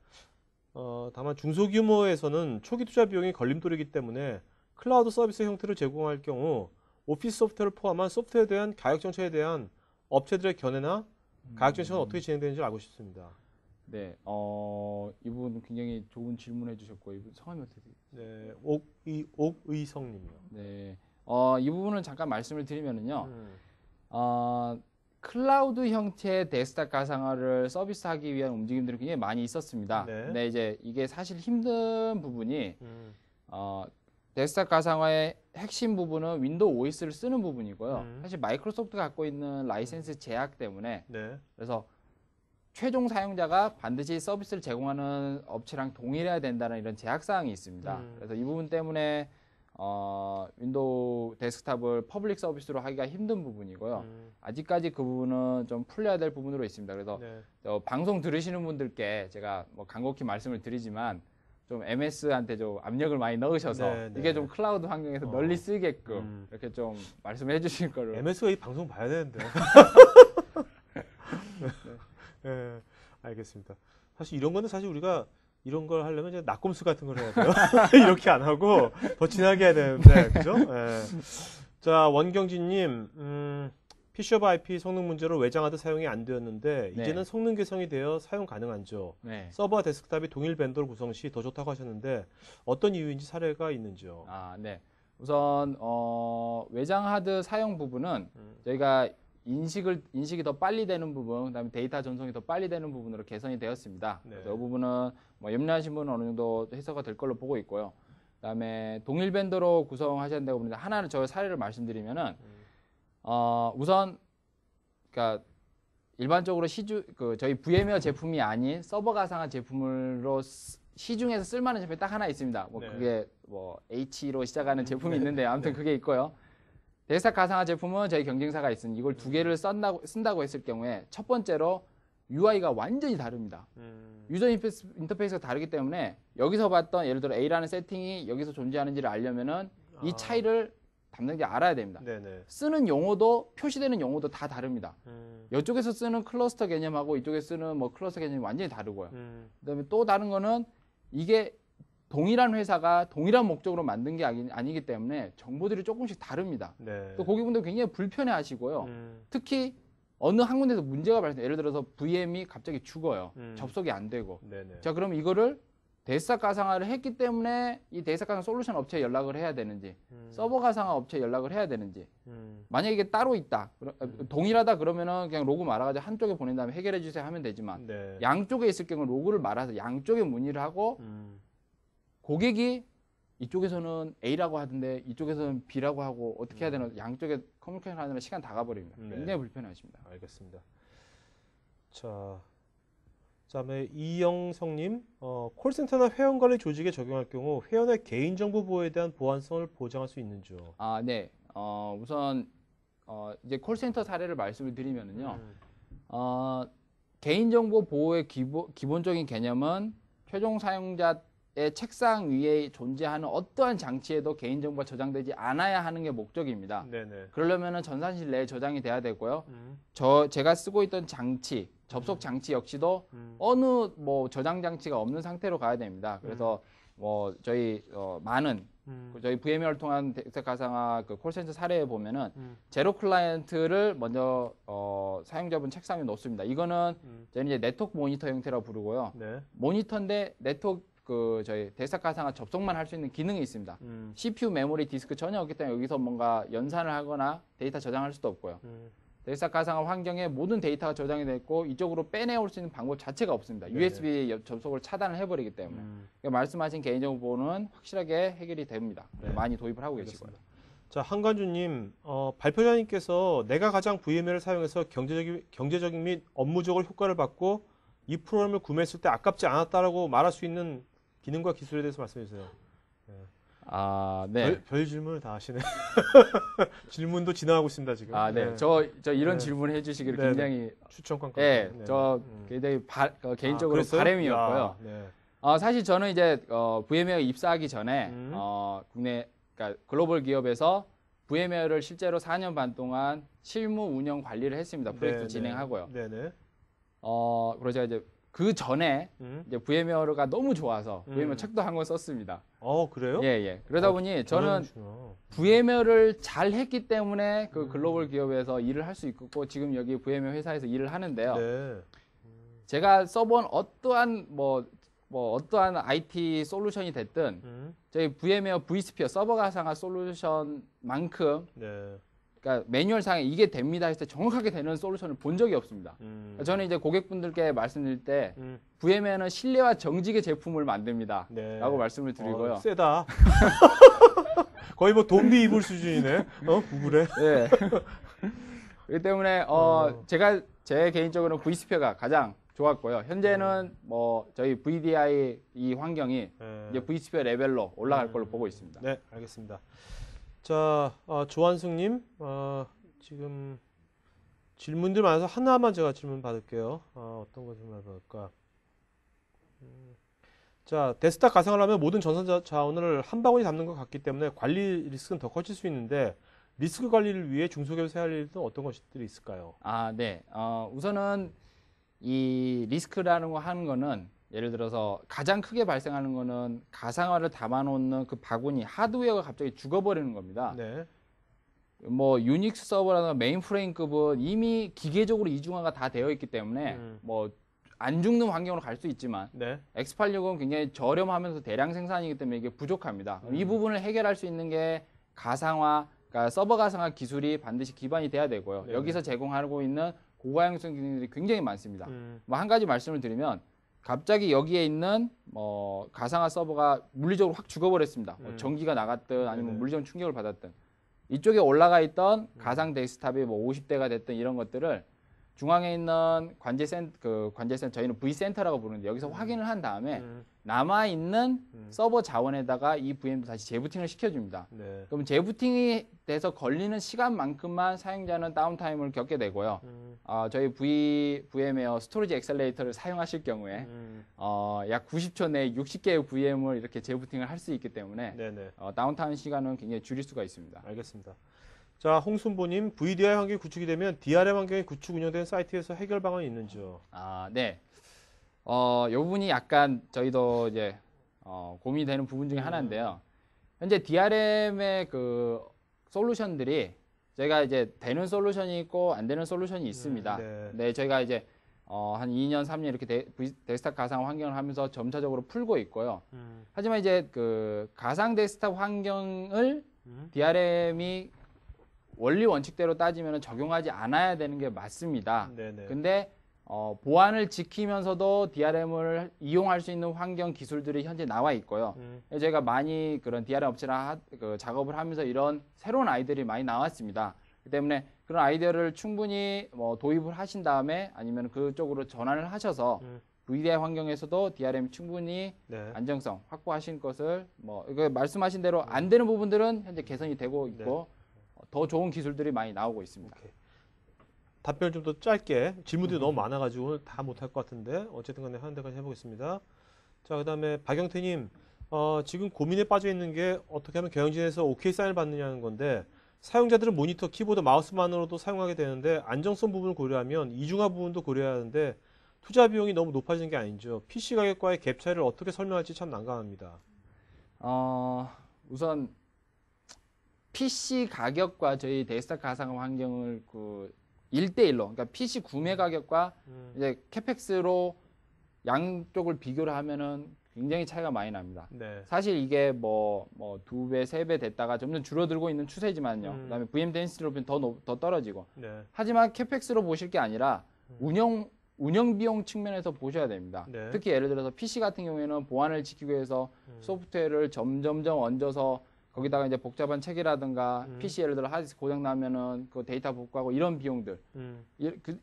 다만 중소규모에서는 초기 투자 비용이 걸림돌이기 때문에 클라우드 서비스 형태를 제공할 경우 오피스 소프트웨어를 포함한 소프트웨어에 대한 가격 정책에 대한 업체들의 견해나 가격 정책은 어떻게 진행되는지 알고 싶습니다. 네, 이 부분 굉장히 좋은 질문해 주셨고, 이분 성함이 어떻게 되세요? 네, 옥의성님이요. 네, 이 부분은 잠깐 말씀을 드리면은요, 클라우드 형태의 데스크탑 가상화를 서비스하기 위한 움직임들이 굉장히 많이 있었습니다. 네. 근데 이제 이게 사실 힘든 부분이, 데스크탑 가상화의 핵심 부분은 윈도우 OS를 쓰는 부분이고요. 사실 마이크로소프트가 갖고 있는 라이센스 제약 때문에, 네. 그래서 최종 사용자가 반드시 서비스를 제공하는 업체랑 동일해야 된다는 이런 제약사항이 있습니다. 그래서 이 부분 때문에 윈도우 데스크탑을 퍼블릭 서비스로 하기가 힘든 부분이고요. 아직까지 그 부분은 좀 풀려야 될 부분으로 있습니다. 그래서 네. 방송 들으시는 분들께 제가 뭐 간곡히 말씀을 드리지만 좀 MS한테 좀 압력을 많이 넣으셔서 네, 네. 이게 좀 클라우드 환경에서 널리 쓰게끔 이렇게 좀 말씀해 주실 거를. MS가 이 방송 봐야 되는데. 네, 알겠습니다. 사실 이런 거는 사실 우리가 이런 걸 하려면 이제 낙곰수 같은 걸 해야 돼요. 이렇게 안 하고 더 진하게 해야 되는데, 그죠? 네. 자, 원경진님, PC업 IP 성능 문제로 외장하드 사용이 안 되었는데 네. 이제는 성능 개선이 되어 사용 가능한죠. 네. 서버와 데스크탑이 동일 밴더로 구성 시 더 좋다고 하셨는데 어떤 이유인지 사례가 있는지요? 네. 우선 외장 하드 사용 부분은 저희가 인식이 더 빨리 되는 부분, 그다음에 데이터 전송이 더 빨리 되는 부분으로 개선이 되었습니다. 네. 그래서 이 부분은 뭐 염려하신 분은 어느 정도 해소가 될 걸로 보고 있고요. 그다음에 동일 밴더로 구성하셔야 된다고 봅니다. 하나는 저 사례를 말씀드리면은 우선 그러니까 일반적으로 저희 VM웨어 제품이 아닌 서버 가상화 제품으로 시중에서 쓸만한 제품이 딱 하나 있습니다. 뭐 네. 그게 뭐 H로 시작하는 제품이 있는데 아무튼 그게 있고요. 데스크탑 가상화 제품은 저희 경쟁사가 있으니 이걸 두 개를 쓴다고 했을 경우에 첫 번째로 UI가 완전히 다릅니다. 유저 인터페이스가 다르기 때문에 여기서 봤던 예를 들어 A라는 세팅이 여기서 존재하는지를 알려면은 이 차이를 담당자가 알아야 됩니다. 네네. 쓰는 용어도 표시되는 용어도 다 다릅니다. 이쪽에서 쓰는 클러스터 개념하고 이쪽에 쓰는 뭐 클러스터 개념이 완전히 다르고요. 그다음에 또 다른 거는 이게 동일한 회사가 동일한 목적으로 만든 게 아니기 때문에 정보들이 조금씩 다릅니다. 네. 또 고객분들 굉장히 불편해 하시고요. 특히 어느 한 군데서 문제가 발생, 예를 들어서 VM이 갑자기 죽어요. 접속이 안 되고. 네네. 자, 그럼 이거를 데스크탑 가상화를 했기 때문에 이 데스크탑 가상화 솔루션 업체에 연락을 해야 되는지, 서버 가상화 업체에 연락을 해야 되는지, 만약에 이게 따로 있다, 동일하다 그러면은 그냥 로그 말아가지고 한쪽에 보낸 다음에 해결해 주세요 하면 되지만, 네. 양쪽에 있을 경우 로그를 말아서 양쪽에 문의를 하고, 고객이 이쪽에서는 A라고 하던데 이쪽에서는 B라고 하고 어떻게 해야 되나 양쪽에 커뮤니케이션 하느라 시간 다 가버립니다. 네. 굉장히 불편하십니다. 알겠습니다. 자, 그다음에 이영성님, 콜센터나 회원관리 조직에 적용할 경우 회원의 개인정보 보호에 대한 보안성을 보장할 수 있는지요? 아, 네. 우선 이제 콜센터 사례를 말씀을 드리면은요. 개인정보 보호의 기본적인 개념은 최종 사용자의 책상 위에 존재하는 어떠한 장치에도 개인정보가 저장되지 않아야 하는 게 목적입니다. 네네. 그러려면은 전산실 내에 저장이 돼야 되고요. 제가 쓰고 있던 장치, 접속 장치 역시도 어느 뭐 저장 장치가 없는 상태로 가야 됩니다. 그래서 뭐 저희 많은 저희 VMware를 통한 데스크탑 가상화 그 콜센터 사례에 보면은 제로 클라이언트를 먼저 사용자분 책상 위에 놓습니다. 이거는 저희는 이제 네트워크 모니터 형태라고 부르고요. 네. 모니터인데 네트워크 저희 데스크탑 가상화 접속만 할 수 있는 기능이 있습니다. CPU, 메모리, 디스크 전혀 없기 때문에 여기서 뭔가 연산을 하거나 데이터 저장할 수도 없고요. 데스크탑 가상화 환경에 모든 데이터가 저장이 되어 있고 이쪽으로 빼내올 수 있는 방법 자체가 없습니다. 네네. USB 접속을 차단을 해버리기 때문에 그러니까 말씀하신 개인정보 보호는 확실하게 해결이 됩니다. 네. 많이 도입을 하고 계시고요. 자, 한관주님, 발표자님께서 내가 가장 VMware를 사용해서 경제적인 및 업무적으로 효과를 받고 이 프로그램을 구매했을 때 아깝지 않았다라고 말할 수 있는 기능과 기술에 대해서 말씀해 주세요. 아, 네. 별 질문을 다 하시네. 질문도 지나가고 있습니다, 지금. 아, 네. 네. 저 이런 네. 질문을 해주시기를 네, 굉장히 추천권까지. 네, 네. 저 굉장히 개인적으로 그랬어요? 바람이었고요. 야, 네. 사실 저는 이제 VMware 입사하기 전에 국내 그러니까 글로벌 기업에서 VMware를 실제로 4년 반 동안 실무 운영 관리를 했습니다. 프로젝트 네, 진행하고요. 네네. 그래서 제가 이제 그 전에 이제 VMware가 너무 좋아서 VMware 음. 책도 한 권 썼습니다. 그래요? 예, 예. 그러다 보니 저는 잘하시구나. VMware를 잘 했기 때문에 그 글로벌 기업에서 일을 할 수 있고 지금 여기 VMware 회사에서 일을 하는데요. 네. 제가 써본 어떠한 어떠한 IT 솔루션이 됐든 저희 VMware vSphere 서버 가상화 솔루션만큼 네. 그러니까 매뉴얼상에 이게 됩니다 했을 때 정확하게 되는 솔루션을 본 적이 없습니다. 그러니까 저는 이제 고객분들께 말씀드릴 때 VMware는 신뢰와 정직의 제품을 만듭니다. 네. 라고 말씀을 드리고요. 세다. 거의 뭐 돈비 이불 수준이네. 구글에. 네. 그렇기 때문에 제가 제 개인적으로는 vSphere가 가장 좋았고요. 현재는 뭐 저희 VDI 이 환경이 네. 이제 vSphere 레벨로 올라갈 걸로 보고 있습니다. 네, 알겠습니다. 자, 조한승님, 지금 질문들 많아서 하나만 제가 질문 받을게요. 어떤 거 질문 받을까? 자, 데스크탑 가상을 하면 모든 전산 자원을 한 바구니 담는 것 같기 때문에 관리 리스크는 더 커질 수 있는데 리스크 관리를 위해 중소기업에서 해야 할 일은 어떤 것들이 있을까요? 네. 우선은 이 리스크라는 거 하는 거는 예를 들어서 가장 크게 발생하는 거는 가상화를 담아놓는 그 바구니 하드웨어가 갑자기 죽어버리는 겁니다. 네. 뭐 유닉스 서버라든가 메인프레임급은 이미 기계적으로 이중화가 다 되어 있기 때문에 뭐 안 죽는 환경으로 갈 수 있지만 네. X86은 굉장히 저렴하면서 대량 생산이기 때문에 이게 부족합니다. 이 부분을 해결할 수 있는 게 가상화, 그러니까 서버 가상화 기술이 반드시 기반이 돼야 되고요. 네네. 여기서 제공하고 있는 고가용성 기능들이 굉장히 많습니다. 뭐 한 가지 말씀을 드리면 갑자기 여기에 있는 가상화 서버가 물리적으로 확 죽어버렸습니다. 전기가 나갔든 아니면 네네. 물리적 충격을 받았든 이쪽에 올라가 있던 가상 데스크탑이 뭐 50대가 됐든 이런 것들을 중앙에 있는 관제센터 저희는 V센터라고 부르는데 여기서 확인을 한 다음에 남아 있는 서버 자원에다가 이 VM도 다시 재부팅을 시켜줍니다. 네. 그럼 재부팅이 돼서 걸리는 시간만큼만 사용자는 다운타임을 겪게 되고요. 저희 VM웨어 스토리지 엑셀레이터를 사용하실 경우에 약 90초 내에 60개의 VM을 이렇게 재부팅을 할 수 있기 때문에 네네. 다운타임 시간은 굉장히 줄일 수가 있습니다. 알겠습니다. 자, 홍순보님, VDI 환경이 구축이 되면 DRM 환경이 구축 운영된 사이트에서 해결 방안이 있는지요? 네. 이 부분이 약간 저희도 이제 고민이 되는 부분 중에 하나인데요. 현재 DRM의 그 솔루션들이 저희가 이제 되는 솔루션이 있고 안 되는 솔루션이 있습니다. 네. 네, 저희가 이제 한 2년, 3년 이렇게 데스크탑 가상 환경을 하면서 점차적으로 풀고 있고요. 하지만 이제 그 가상 데스크탑 환경을 DRM이 원리 원칙대로 따지면 적용하지 않아야 되는 게 맞습니다. 네네. 근데 보안을 지키면서도 DRM을 이용할 수 있는 환경 기술들이 현재 나와 있고요. 저희가 많이 그런 DRM 업체랑 작업을 하면서 이런 새로운 아이디어들이 많이 나왔습니다. 그렇기 때문에 그런 아이디어를 충분히 도입을 하신 다음에 아니면 그쪽으로 전환을 하셔서 VDI 환경에서도 DRM 충분히 네. 안정성 확보하신 것을 이거 말씀하신 대로 안 되는 부분들은 현재 개선이 되고 있고 더 좋은 기술들이 많이 나오고 있습니다. 오케이. 답변을 좀 더 짧게, 질문들이 너무 많아가지고 오늘 다 못할 것 같은데 어쨌든 간에 하는 데까지 해보겠습니다. 자, 그 다음에 박영태님, 지금 고민에 빠져 있는 게 어떻게 하면 경영진에서 OK 사인을 받느냐는 건데, 사용자들은 모니터, 키보드, 마우스만으로도 사용하게 되는데 안정성 부분을 고려하면 이중화 부분도 고려해야 하는데 투자 비용이 너무 높아지는 게 아니죠. PC 가격과의 갭 차이를 어떻게 설명할지 참 난감합니다. 우선 PC 가격과 저희 데스크탑 가상 환경을 1대1로, 그러니까 PC 구매 가격과 이제 캐펙스로 양쪽을 비교를 하면은 굉장히 차이가 많이 납니다. 네. 사실 이게 뭐 2배, 3배 됐다가 점점 줄어들고 있는 추세지만요. 그다음에 VM 덴시티로 보면 더 떨어지고. 네. 하지만 캐펙스로 보실 게 아니라 운영 비용 측면에서 보셔야 됩니다. 네. 특히 예를 들어서 PC 같은 경우에는 보안을 지키기 위해서 소프트웨어를 점점점 얹어서 거기다가 이제 복잡한 책이라든가 PC 예를 들어 하드디스크 고장 나면은 그 데이터 복구하고 이런 비용들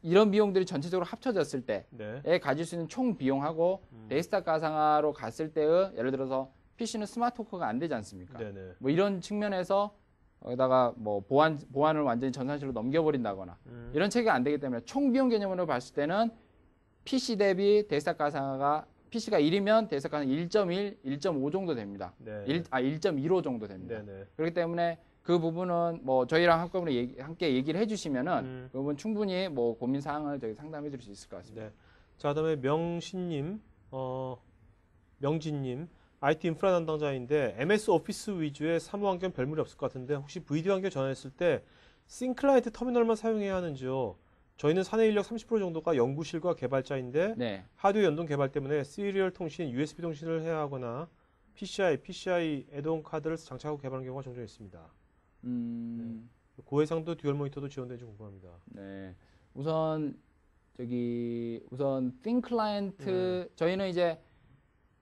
이런 비용들이 전체적으로 합쳐졌을 때에 네. 가질 수 있는 총 비용하고 데스크탑 가상화로 갔을 때의 예를 들어서 PC는 스마트 워크가 안 되지 않습니까? 네네. 뭐 이런 측면에서 거기다가 뭐 보안을 완전히 전산실로 넘겨버린다거나 이런 체계가 안 되기 때문에 총 비용 개념으로 봤을 때는 PC 대비 데스크탑 가상화가 PC가 1이면 데스크탑 가상 1.1, 1.5 정도 됩니다. 네. 1.15 정도 됩니다. 네네. 그렇기 때문에 그 부분은 뭐 저희랑 함께 얘기를 해주시면은 그 부분 충분히 뭐 고민 사항을 저희 상담해드릴 수 있을 것 같습니다. 네. 자, 그다음에 명진님, IT 인프라 담당자인데 MS 오피스 위주의 사무 환경 별무리 없을 것 같은데 혹시 VD 환경 전환했을 때 싱클라이트 터미널만 사용해야 하는지요? 저희는 사내 인력 30% 정도가 연구실과 개발자인데 네. 하드웨어 연동 개발 때문에 시리얼 통신, USB 통신을 해야 하거나 PCI 애드온 카드를 장착하고 개발하는 경우가 종종 있습니다. 네. 고해상도 듀얼 모니터도 지원되는지 궁금합니다. 네. 우선 Thin 클라이언트 저희는 이제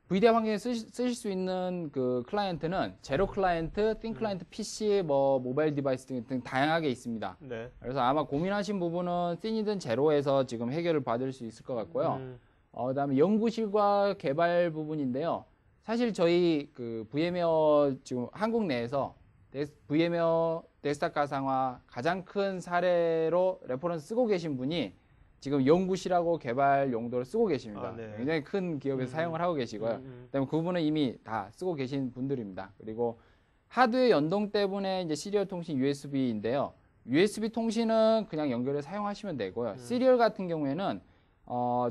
VDI 환경에 쓰실 수 있는 그 클라이언트는 제로 클라이언트, Thin 클라이언트 PC, 뭐 모바일 디바이스 등 다양하게 있습니다. 네. 그래서 아마 고민하신 부분은 Thin이든 제로에서 지금 해결을 받을 수 있을 것 같고요. 그다음에 연구실과 개발 부분인데요. 사실 저희 그 VM웨어 지금 한국 내에서 VM웨어 데스크탑 가상화 가장 큰 사례로 레퍼런스 쓰고 계신 분이 지금 연구실하고 개발 용도를 쓰고 계십니다. 네. 굉장히 큰 기업에서 사용을 하고 계시고요. 그다음에 그 부분은 이미 다 쓰고 계신 분들입니다. 그리고 하드웨어 연동 때문에 이제 시리얼 통신 USB인데요. USB 통신은 그냥 연결해 사용하시면 되고요. 시리얼 같은 경우에는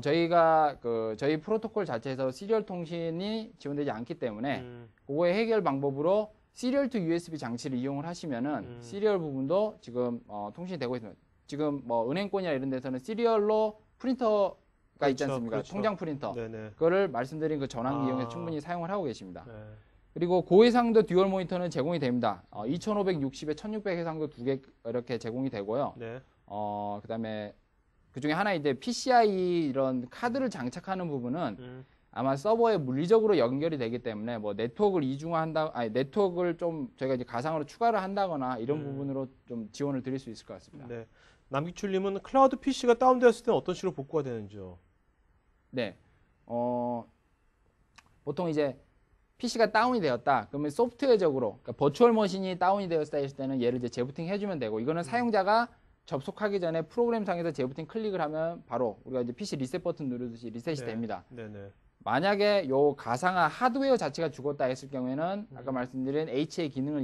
저희가 저희 프로토콜 자체에서 시리얼 통신이 지원되지 않기 때문에 그거의 해결 방법으로 시리얼 투 USB 장치를 이용을 하시면은 시리얼 부분도 지금 통신이 되고 있습니다. 지금 뭐 은행권이나 이런 데서는 시리얼로 프린터가 있지 않습니까? 그렇죠. 통장 프린터. 네네. 그거를 말씀드린 그 전환기 이용해서 충분히 사용을 하고 계십니다. 네. 그리고 고해상도 듀얼 모니터는 제공이 됩니다. 2560에 1600 해상도 2개 이렇게 제공이 되고요. 네. 그다음에 그중에 하나 이제 PCI 이런 카드를 장착하는 부분은 아마 서버에 물리적으로 연결이 되기 때문에 뭐 네트워크를 네트워크를 좀 저희가 이제 가상으로 추가를 한다거나 이런 부분으로 좀 지원을 드릴 수 있을 것 같습니다. 네. 남기출님은 클라우드 PC가 다운되었을 때는 어떤 식으로 복구가 되는지요? 네. 보통 이제 PC가 다운이 되었다. 그러면 소프트웨어적으로, 그러니까 버추얼 머신이 다운이 되었다 했을 때는 얘를 이제 재부팅 해주면 되고, 이거는 사용자가 접속하기 전에 프로그램상에서 재부팅 클릭을 하면 바로 우리가 이제 PC 리셋 버튼 누르듯이 리셋이 됩니다. 네네. 만약에 요 가상화 하드웨어 자체가 죽었다 했을 경우에는 아까 말씀드린 HA 기능을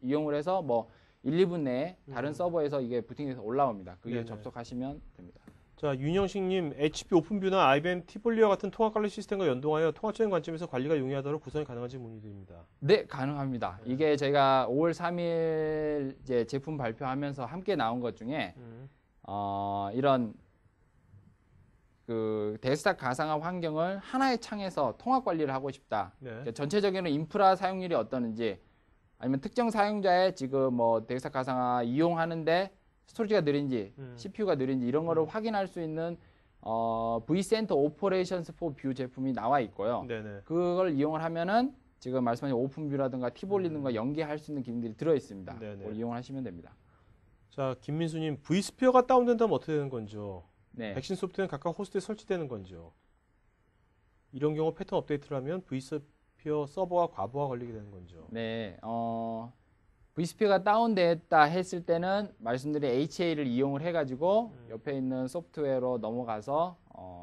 이용을 해서 뭐 1, 2분 내에 다른 서버에서 이게 부팅돼서 올라옵니다. 그게 네네. 접속하시면 됩니다. 자, 윤영식님, HP 오픈뷰나 IBM 티볼리와 같은 통합 관리 시스템과 연동하여 통합적인 관점에서 관리가 용이하도록 구성이 가능한지 문의드립니다. 네, 가능합니다. 이게 저희가 5월 3일 이제 제품 발표하면서 함께 나온 것 중에 이런 그 데스크탑 가상화 환경을 하나의 창에서 통합 관리를 하고 싶다. 네. 그러니까 전체적인 인프라 사용률이 어떠는지, 아니면 특정 사용자의 지금 뭐 데스크탑 가상화 이용하는데 스토리지가 느린지, CPU가 느린지 이런 거를 확인할 수 있는 vCenter Operations for View 제품이 나와 있고요. 네네. 그걸 이용을 하면은 지금 말씀하신 오픈뷰라든가 티볼리 등과 연계할 수 있는 기능들이 들어 있습니다. 네네. 그걸 이용하시면 됩니다. 자, 김민수님, vSphere가 다운된다면 어떻게 되는 건지요? 네. 백신 소프트웨어는 각각 호스트에 설치되는 건지요? 이런 경우 패턴 업데이트를 하면 vSphere 서버와 과부하 걸리게 되는 건지요? 네. vSphere가 다운됐다 했을 때는 말씀드린 HA를 이용을 해가지고 옆에 있는 소프트웨어로 넘어가서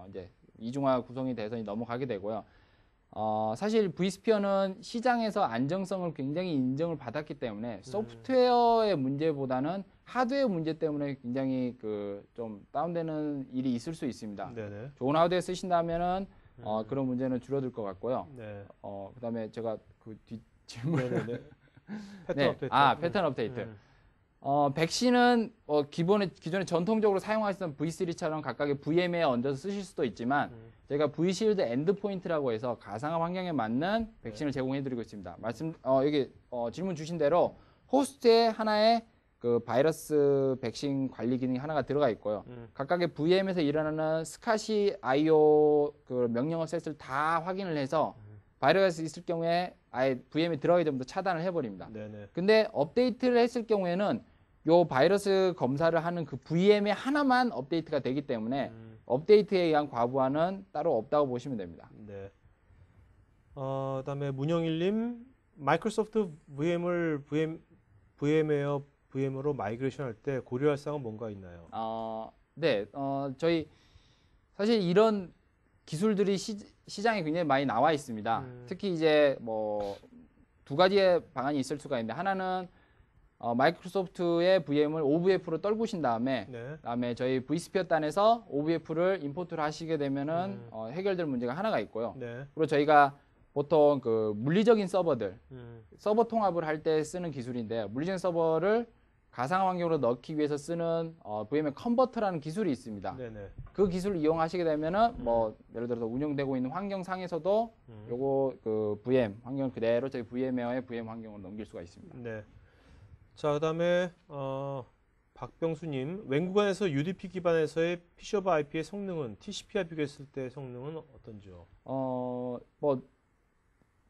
이제 이중화 구성이 돼서 넘어가게 되고요. 사실 vSphere는 시장에서 안정성을 굉장히 인정을 받았기 때문에 소프트웨어의 문제보다는 하드웨어 문제 때문에 굉장히 그 좀 다운되는 일이 있을 수 있습니다. 네네. 좋은 하드웨어 쓰신다면은 그런 문제는 줄어들 것 같고요. 네. 그다음에 제가 그 뒷 질문 네네네. 패턴 네. 업데이트. 패턴 업데이트. 백신은 기존에 전통적으로 사용하시던 V3처럼 각각의 VM에 얹어서 쓰실 수도 있지만 저희가 V실드 엔드포인트라고 해서 가상화 환경에 맞는 백신을 제공해드리고 있습니다. 여기 질문 주신 대로 호스트에 하나의 그 바이러스 백신 관리 기능이 하나가 들어가 있고요. 각각의 VM에서 일어나는 스카시 IO 그 명령어 셋을 다 확인을 해서 바이러스 있을 경우에 아예 VM에 들어가기 전부터 차단을 해버립니다. 네네. 근데 업데이트를 했을 경우에는 요 바이러스 검사를 하는 그 VM에 하나만 업데이트가 되기 때문에 업데이트에 의한 과부하는 따로 없다고 보시면 됩니다. 네. 그다음에 문영일님, 마이크로소프트 VM웨어 VM으로 마이그레이션 할 때 고려할 사항은 뭔가 있나요? 네, 저희 사실 이런 기술들이 시장에 굉장히 많이 나와 있습니다. 특히 이제 뭐 두 가지의 방안이 있을 수가 있는데, 하나는 마이크로소프트의 VM을 OVF로 떨구신 다음에 네. 그다음에 저희 vSphere 단에서 OVF를 임포트를 하시게 되면은 해결될 문제가 하나가 있고요. 네. 그리고 저희가 보통 그 물리적인 서버들, 서버 통합을 할 때 쓰는 기술인데요. 물리적인 서버를 가상화 환경으로 넣기 위해서 쓰는 VMware 컨버터라는 기술이 있습니다. 네네. 그 기술을 이용하시게 되면은 뭐 예를 들어서 운영되고 있는 환경상에서도 요거 그 VM 환경 그대로 저희 VMware의 VM 환경으로 넘길 수가 있습니다. 네. 자, 그다음에 박병수님, 웬구간에서 UDP 기반에서의 피셔버 IP의 성능은 TCP와 비교했을 때 성능은 어떤지요? 뭐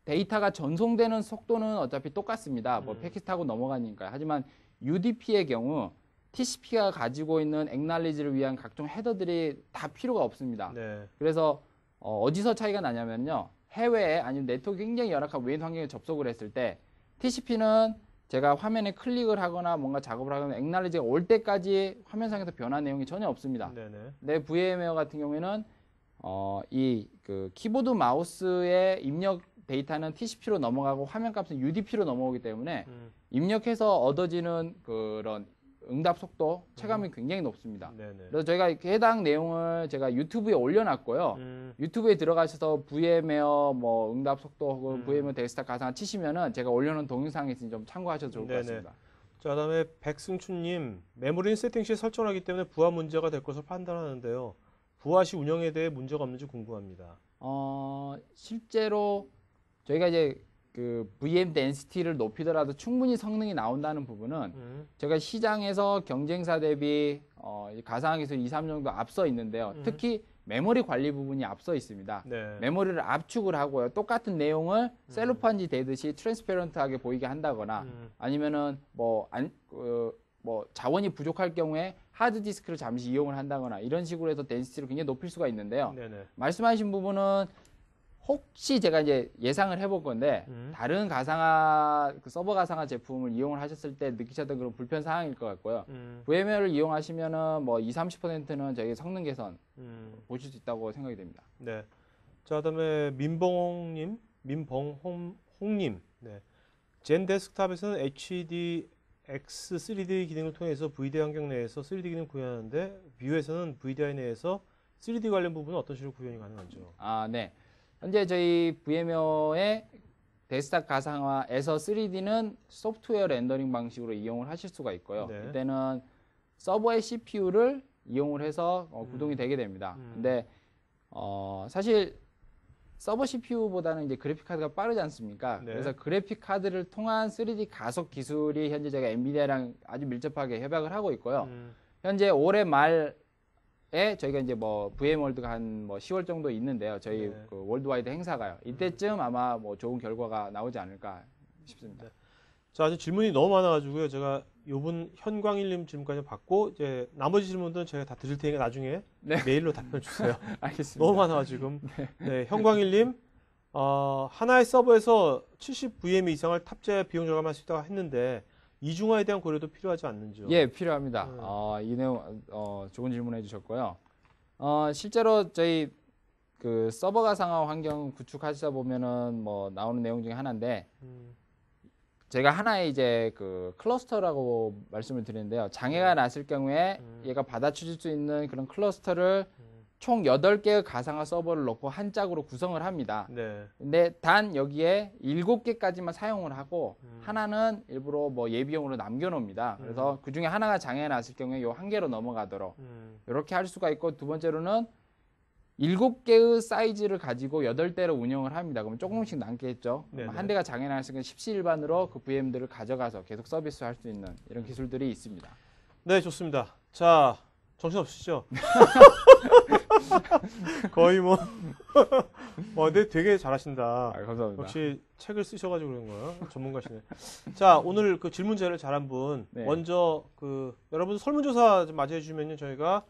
데이터가 전송되는 속도는 어차피 똑같습니다. 뭐 패킷 타고 넘어가니까. 하지만 UDP의 경우 TCP가 가지고 있는 액날리지를 위한 각종 헤더들이 다 필요가 없습니다. 네. 그래서 어디서 차이가 나냐면요. 해외에 아니면 네트워크 굉장히 열악한 외인 환경에 접속을 했을 때 TCP는 제가 화면에 클릭을 하거나 뭔가 작업을 하면 액날리지가 올 때까지 화면상에서 변한 내용이 전혀 없습니다. 네네. 내 VM웨어 같은 경우에는 이 그 키보드 마우스의 입력 데이터는 TCP로 넘어가고 화면값은 UDP로 넘어오기 때문에 입력해서 얻어지는 그런 응답 속도 체감이 굉장히 높습니다. 네네. 그래서 저희가 이렇게 해당 내용을 제가 유튜브에 올려놨고요. 유튜브에 들어가셔서 VM웨어 뭐 응답 속도 혹은 VM웨어 데스크탑 가상화 치시면은 제가 올려놓은 동영상이 있으니 좀 참고하셔도 좋을 것 네네. 같습니다. 자, 그다음에 백승춘님, 메모리는 세팅 시에 설정하기 때문에 부하 문제가 될 것을 판단하는데요. 부하 시 운영에 대해 문제가 없는지 궁금합니다. 실제로 저희가 이제 그 VM 덴시티를 높이더라도 충분히 성능이 나온다는 부분은 제가 시장에서 경쟁사 대비 가상화 기술 2, 3 정도 앞서 있는데요. 특히 메모리 관리 부분이 앞서 있습니다. 네. 메모리를 압축을 하고요. 똑같은 내용을 셀로판지 되듯이 트랜스페런트하게 보이게 한다거나 아니면은 뭐 자원이 부족할 경우에 하드 디스크를 잠시 이용을 한다거나 이런 식으로 해서 덴시티를 굉장히 높일 수가 있는데요. 네네. 말씀하신 부분은 혹시 제가 이제 예상을 해볼 건데 다른 가상화 그 서버 가상화 제품을 이용을 하셨을 때 느끼셨던 그런 불편 사항일 것 같고요. VMware를 이용하시면은 뭐 20-30%는 저희 성능 개선 보실 수 있다고 생각이 됩니다. 네. 자, 그다음에 민봉님, 민봉홍님. 네. 젠 데스크탑에서는 HDX 3D 기능을 통해서 VDI 환경 내에서 3D 기능 구현하는데 뷰에서는 VDI 내에서 3D 관련 부분은 어떤 식으로 구현이 가능한지요? 아, 네. 현재 저희 VMware의 데스크탑 가상화에서 3D는 소프트웨어 렌더링 방식으로 이용을 하실 수가 있고요. 네. 이때는 서버의 CPU를 이용을 해서 구동이 되게 됩니다. 근데 사실 서버 CPU보다는 이제 그래픽 카드가 빠르지 않습니까? 네. 그래서 그래픽 카드를 통한 3D 가속 기술이 현재 저희가 엔비디아랑 아주 밀접하게 협약을 하고 있고요. 현재 올해 말에 저희가 이제 뭐 VM월드가 한 뭐 10월 정도 있는데요. 저희 네. 그 월드와이드 행사가요. 이때쯤 아마 뭐 좋은 결과가 나오지 않을까 싶습니다. 네. 자, 아직 질문이 너무 많아가지고요. 제가 요분 현광일님 질문까지 받고 이제 나머지 질문들은 제가 다 드릴 테니까 나중에 네. 메일로 답변 주세요. 알겠습니다. 너무 많아가지고. 네, 현광일님, 하나의 서버에서 70 VM 이상을 탑재 비용 절감할 수 있다고 했는데 이중화에 대한 고려도 필요하지 않는지요? 예, 필요합니다. 이 내용 좋은 질문 해주셨고요. 실제로 저희 그 서버 가상화 환경 구축하시다 보면은 뭐 나오는 내용 중에 하나인데 제가 하나의 이제 그 클러스터라고 말씀을 드리는데요. 장애가 났을 경우에 얘가 받아주실 수 있는 그런 클러스터를 총 8개의 가상화 서버를 놓고 한 짝으로 구성을 합니다. 네. 근데 단 여기에 7개까지만 사용을 하고 하나는 일부러 뭐 예비용으로 남겨놓습니다. 그래서 그 중에 하나가 장애가 났을 경우에 요 한 개로 넘어가도록 이렇게 할 수가 있고, 두 번째로는 7개의 사이즈를 가지고 8대를 운영을 합니다. 그러면 조금씩 남겠죠. 한 대가 장애 났으니까 십시일반으로 그 VM들을 가져가서 계속 서비스할 수 있는 이런 기술들이 있습니다. 네, 좋습니다. 자, 정신 없으시죠? 거의 뭐, 근데 되게 잘하신다. 감사합니다. 역시 책을 쓰셔가지고 그런 거야. 전문가시네. 자, 오늘 그 질문제를 잘한 분, 네. 먼저 여러분 설문조사 좀 맞이해 주면요, 저희가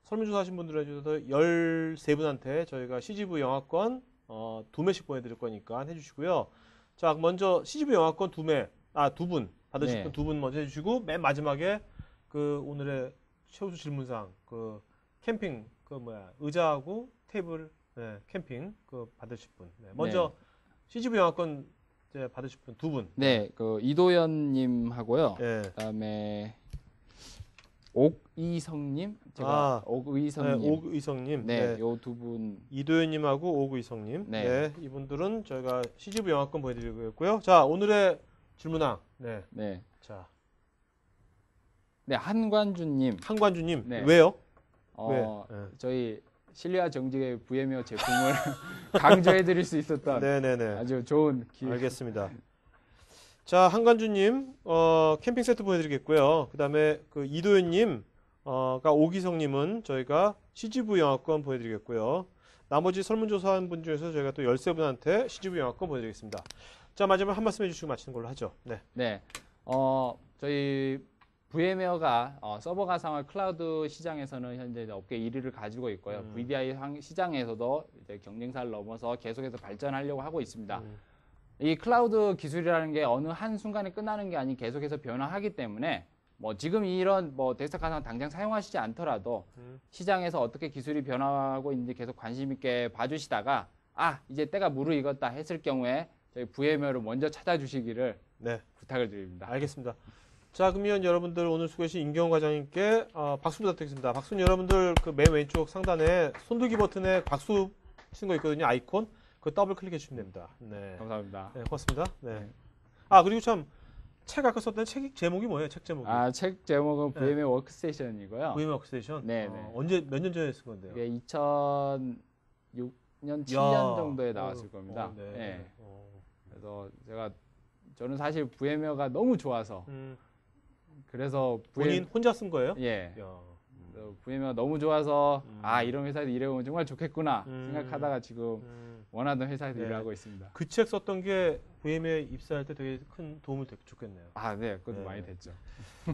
설문조사 하신 분들에 중에서 13분한테 저희가 CGV 영화권 2매씩 보내드릴 거니까 해주시고요. 자, 먼저 CGV 영화권 2분 받으실 네. 분 2분 먼저 해주시고, 맨 마지막에 그 오늘의 최우수 질문상 캠핑 의자하고 테이블 캠핑 받으실 분. 네, 먼저 CGV 영화권 이제 받으실 분 2분. 네, 그 이도현님 하고요. 네. 그다음에 옥이성님, 제가 옥의성님, 네, 옥의성님. 네, 요 두 분. 이도현님하고 옥의성님. 네. 네, 이분들은 저희가 CGV 영화권 보내드리고요. 자, 오늘의 질문항. 네. 네, 자, 네 한관주님. 한관주님. 네. 왜요? 저희 신뢰와 정직의 VM웨어 제품을 강조해드릴 수 있었던 네네네. 아주 좋은 기회. 알겠습니다. 자, 한관주님, 캠핑 세트 보내드리겠고요. 그 다음에 그 이도현님, 오기성님은 저희가 CGV 영화권 보내드리겠고요. 나머지 설문조사한 분 중에서 저희가 또 13분한테 CGV 영화권 보내드리겠습니다. 자, 마지막 한 말씀 해주시고 마치는 걸로 하죠. 네. 네, 저희 VM웨어가 서버 가상화 클라우드 시장에서는 현재 업계 1위를 가지고 있고요. VDI 시장에서도 이제 경쟁사를 넘어서 계속해서 발전하려고 하고 있습니다. 이 클라우드 기술이라는 게 어느 한 순간에 끝나는 게 아닌 계속해서 변화하기 때문에 뭐 지금 이런 뭐 데스크탑 가상화 당장 사용하시지 않더라도 시장에서 어떻게 기술이 변화하고 있는지 계속 관심 있게 봐주시다가 이제 때가 무르익었다 했을 경우에 저희 VM웨어를 먼저 찾아주시기를 부탁을 드립니다. 알겠습니다. 자, 그러면 여러분들 오늘 수고하신 임경훈 과장님께 박수 부탁드리겠습니다. 박수는 여러분들 그 맨 왼쪽 상단에 손들기 버튼에 박수 치는 거 있거든요. 아이콘. 그 더블 클릭해 주시면 됩니다. 네. 감사합니다. 네, 고맙습니다. 네. 그리고 참 책 아까 썼던 책 제목이 뭐예요? 책 제목이? 책 제목은 VM웨어 워크스테이션이고요. VM웨어 워크스테이션? 네. 언제 몇 년 전에 쓴 건데요? 이게 2006년 7년 정도에 나왔을 겁니다. 네. 그래서 저는 사실 VM웨어가 너무 좋아서 그래서 본인 혼자 쓴 거예요? 예. 야. VM웨어가 너무 좋아서 이런 회사에서 일해보면 정말 좋겠구나 생각하다가 지금 원하던 회사에서 네. 일을 하고 있습니다. 그 책 썼던 게 VM에 입사할 때 되게 큰 도움을 줬겠네요. 네, 그것도 네. 많이 됐죠.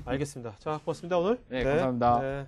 알겠습니다. 자, 고맙습니다, 오늘. 네, 감사합니다. 네.